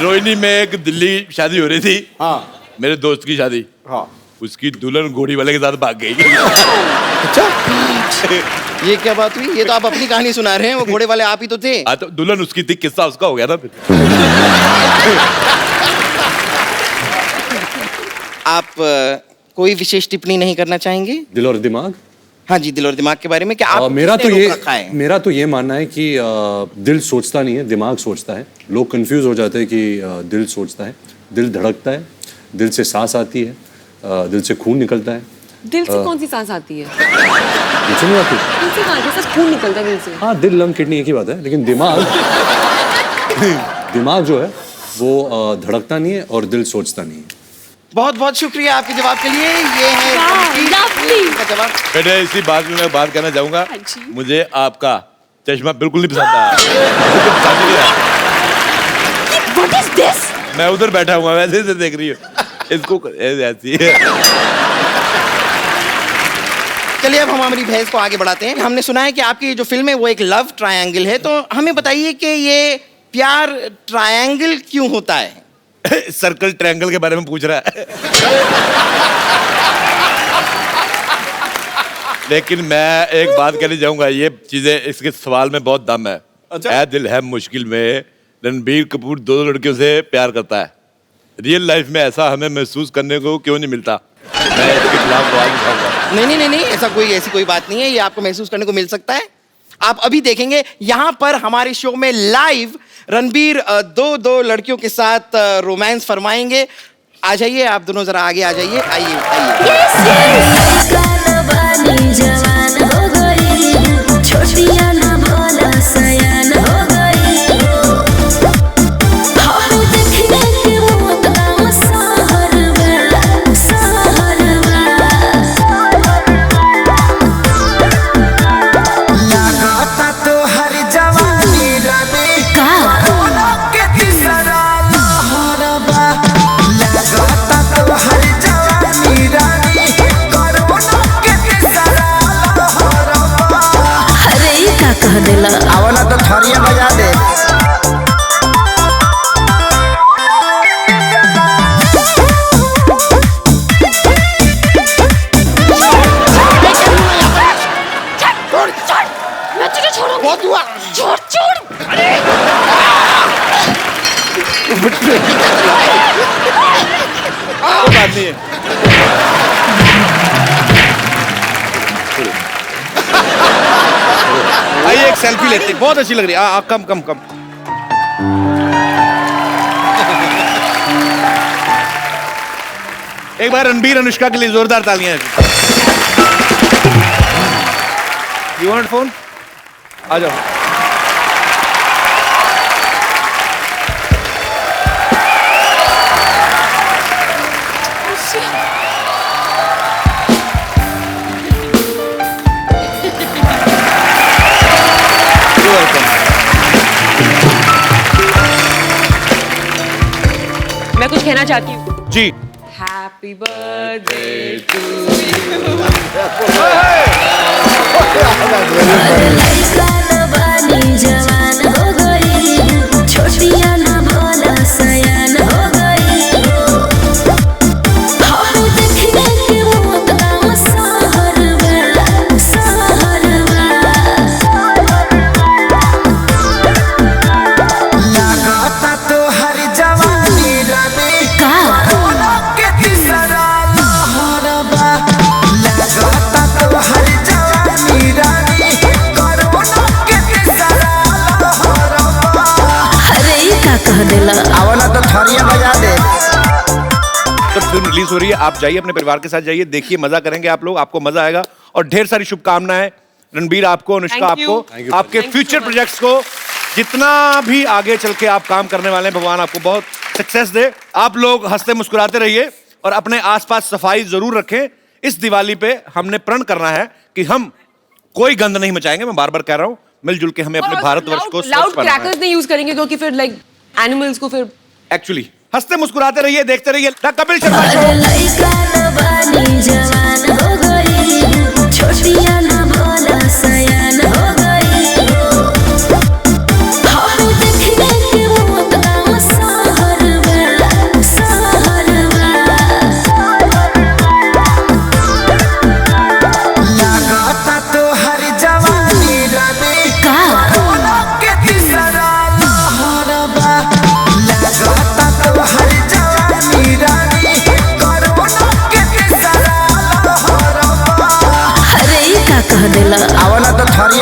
रोहिणी में एक दिल्ली शादी हो रही थी। हाँ मेरे दोस्त की शादी। हाँ उसकी दुल्हन घोड़ी वाले के साथ भाग गई। अच्छा ये क्या बात हुई? ये तो आप अपनी कहानी सुना रहे हैं, वो घोड़े वाले आप ही तो थे। हाँ तो दुल्हन उसकी थी, किस्सा उसका हो गया ना फिर। आप कोई विशेष टिप्पणी नहीं करना चाहेंगे? दिल और दिमाग? हाँ जी, दिल और दिमाग के बारे में क्या आप मेरा तो ये मानना है कि दिल सोचता नहीं है, दिमाग सोचता है। लोग कंफ्यूज हो जाते हैं कि दिल सोचता है। दिल धड़कता है, दिल से सांस आती है, दिल से खून निकलता है। दिल से कौन सी सांस आती है? दिल से नहीं आती? दिल से कहाँ? जैसे खून निकलता है दिल से। हाँ दिल लंग किडनी एक ही बात है, लेकिन दिमाग जो है वो धड़कता नहीं है और दिल सोचता नहीं है। बहुत बहुत शुक्रिया आपके जवाब के लिए। ये है का जवाब। बेटे इसी बात में मैं बात करना चाहूंगा, मुझे आपका चश्मा बिल्कुल नहीं पसंद आया। What is this? मैं उधर बैठा हुआ वैसे से देख रही हूँ इसको ऐसी है। चलिए अब हम हमारी बहस को आगे बढ़ाते हैं। हमने सुना है कि आपकी जो फिल्म है वो एक लव ट्रायंगल है, तो हमें बताइए कि ये प्यार ट्रायंगल क्यों होता है? सर्कल ट्रायंगल के बारे में पूछ रहा है। लेकिन मैं एक बात कहना चाहूंगा, ये चीजें इसके सवाल में बहुत दम है। ऐ दिल है मुश्किल में रणबीर कपूर 2 लड़कियों से प्यार करता है। रियल लाइफ में ऐसा हमें महसूस करने को क्यों नहीं मिलता? मैं इसके खिलाफ आवाज उठाऊंगा। नहीं, ऐसी कोई बात नहीं है, ये आपको महसूस करने को मिल सकता है। आप अभी देखेंगे यहाँ पर हमारे शो में लाइव रणबीर 2 लड़कियों के साथ रोमांस फरमाएंगे। आ जाइए आप दोनों, जरा आगे आ जाइए। आइए आदमी है। आइए एक सेल्फी लेते हैं, बहुत अच्छी लग रही है। कम कम कम। एक बार रणबीर अनुष्का के लिए जोरदार तालियां। You want phone? आ जाओ। मैं कुछ कहना चाहती हूँ जी। हैप्पी बर्थडे टू जवान हो गई, छोटिया ना भोला सयान हो गई। हम देखने के मौत गाँव सहरवा, सहरवा। लगाता तो हर जवानी रमे कोरोना के तीसरा लहरबा। लगाता तो हर जवानी रमे कोरोना के तीसरा लहरबा। अरे ये क्या कह देला? आवला तो थरिया बजा दे। तो फिल्म रिलीज हो रही है, आप जाइए अपने परिवार के साथ जाइए, देखिए, मजा करेंगे आप लोग, आपको मजा आएगा। और ढेर सारी शुभकामनाएं रणबीर आपको, अनुष्का Thank you. आपको, आपके फ्यूचर प्रोजेक्ट्स को, जितना भी आगे चल के आप काम करने वाले हैं, भगवान आपको बहुत सक्सेस दे। आप लोग हंसते मुस्कुराते रहिए और अपने आसपास सफाई जरूर रखें। इस दिवाली पे हमने प्रण करना है कि हम कोई गंद नहीं मचाएंगे। मैं बार बार कह रहा हूँ, मिलजुल के हमें अपने भारतवर्ष को लाउड स्वच्छ बनाना क्रैकर्स नहीं यूज करेंगे क्योंकि फिर लाइक एनिमल्स को फिर है। एक्चुअली हंसते मुस्कुराते रहिए, देखते रहिए द कपिल शर्मा अरे शो। लइका ना बानी जवान हो गई, छोटिया ना भोला सयान हो गई। हम देखने के मौत गाँव सहरवा, सहरवा। लगाता तो हर जवानी रमे कोरोना के तीसरा लहरबा। लगाता तो हर जवानी रमे कोरोना के तीसरा लहरबा। अरे ये क्या कह देला? आवला तो थरिया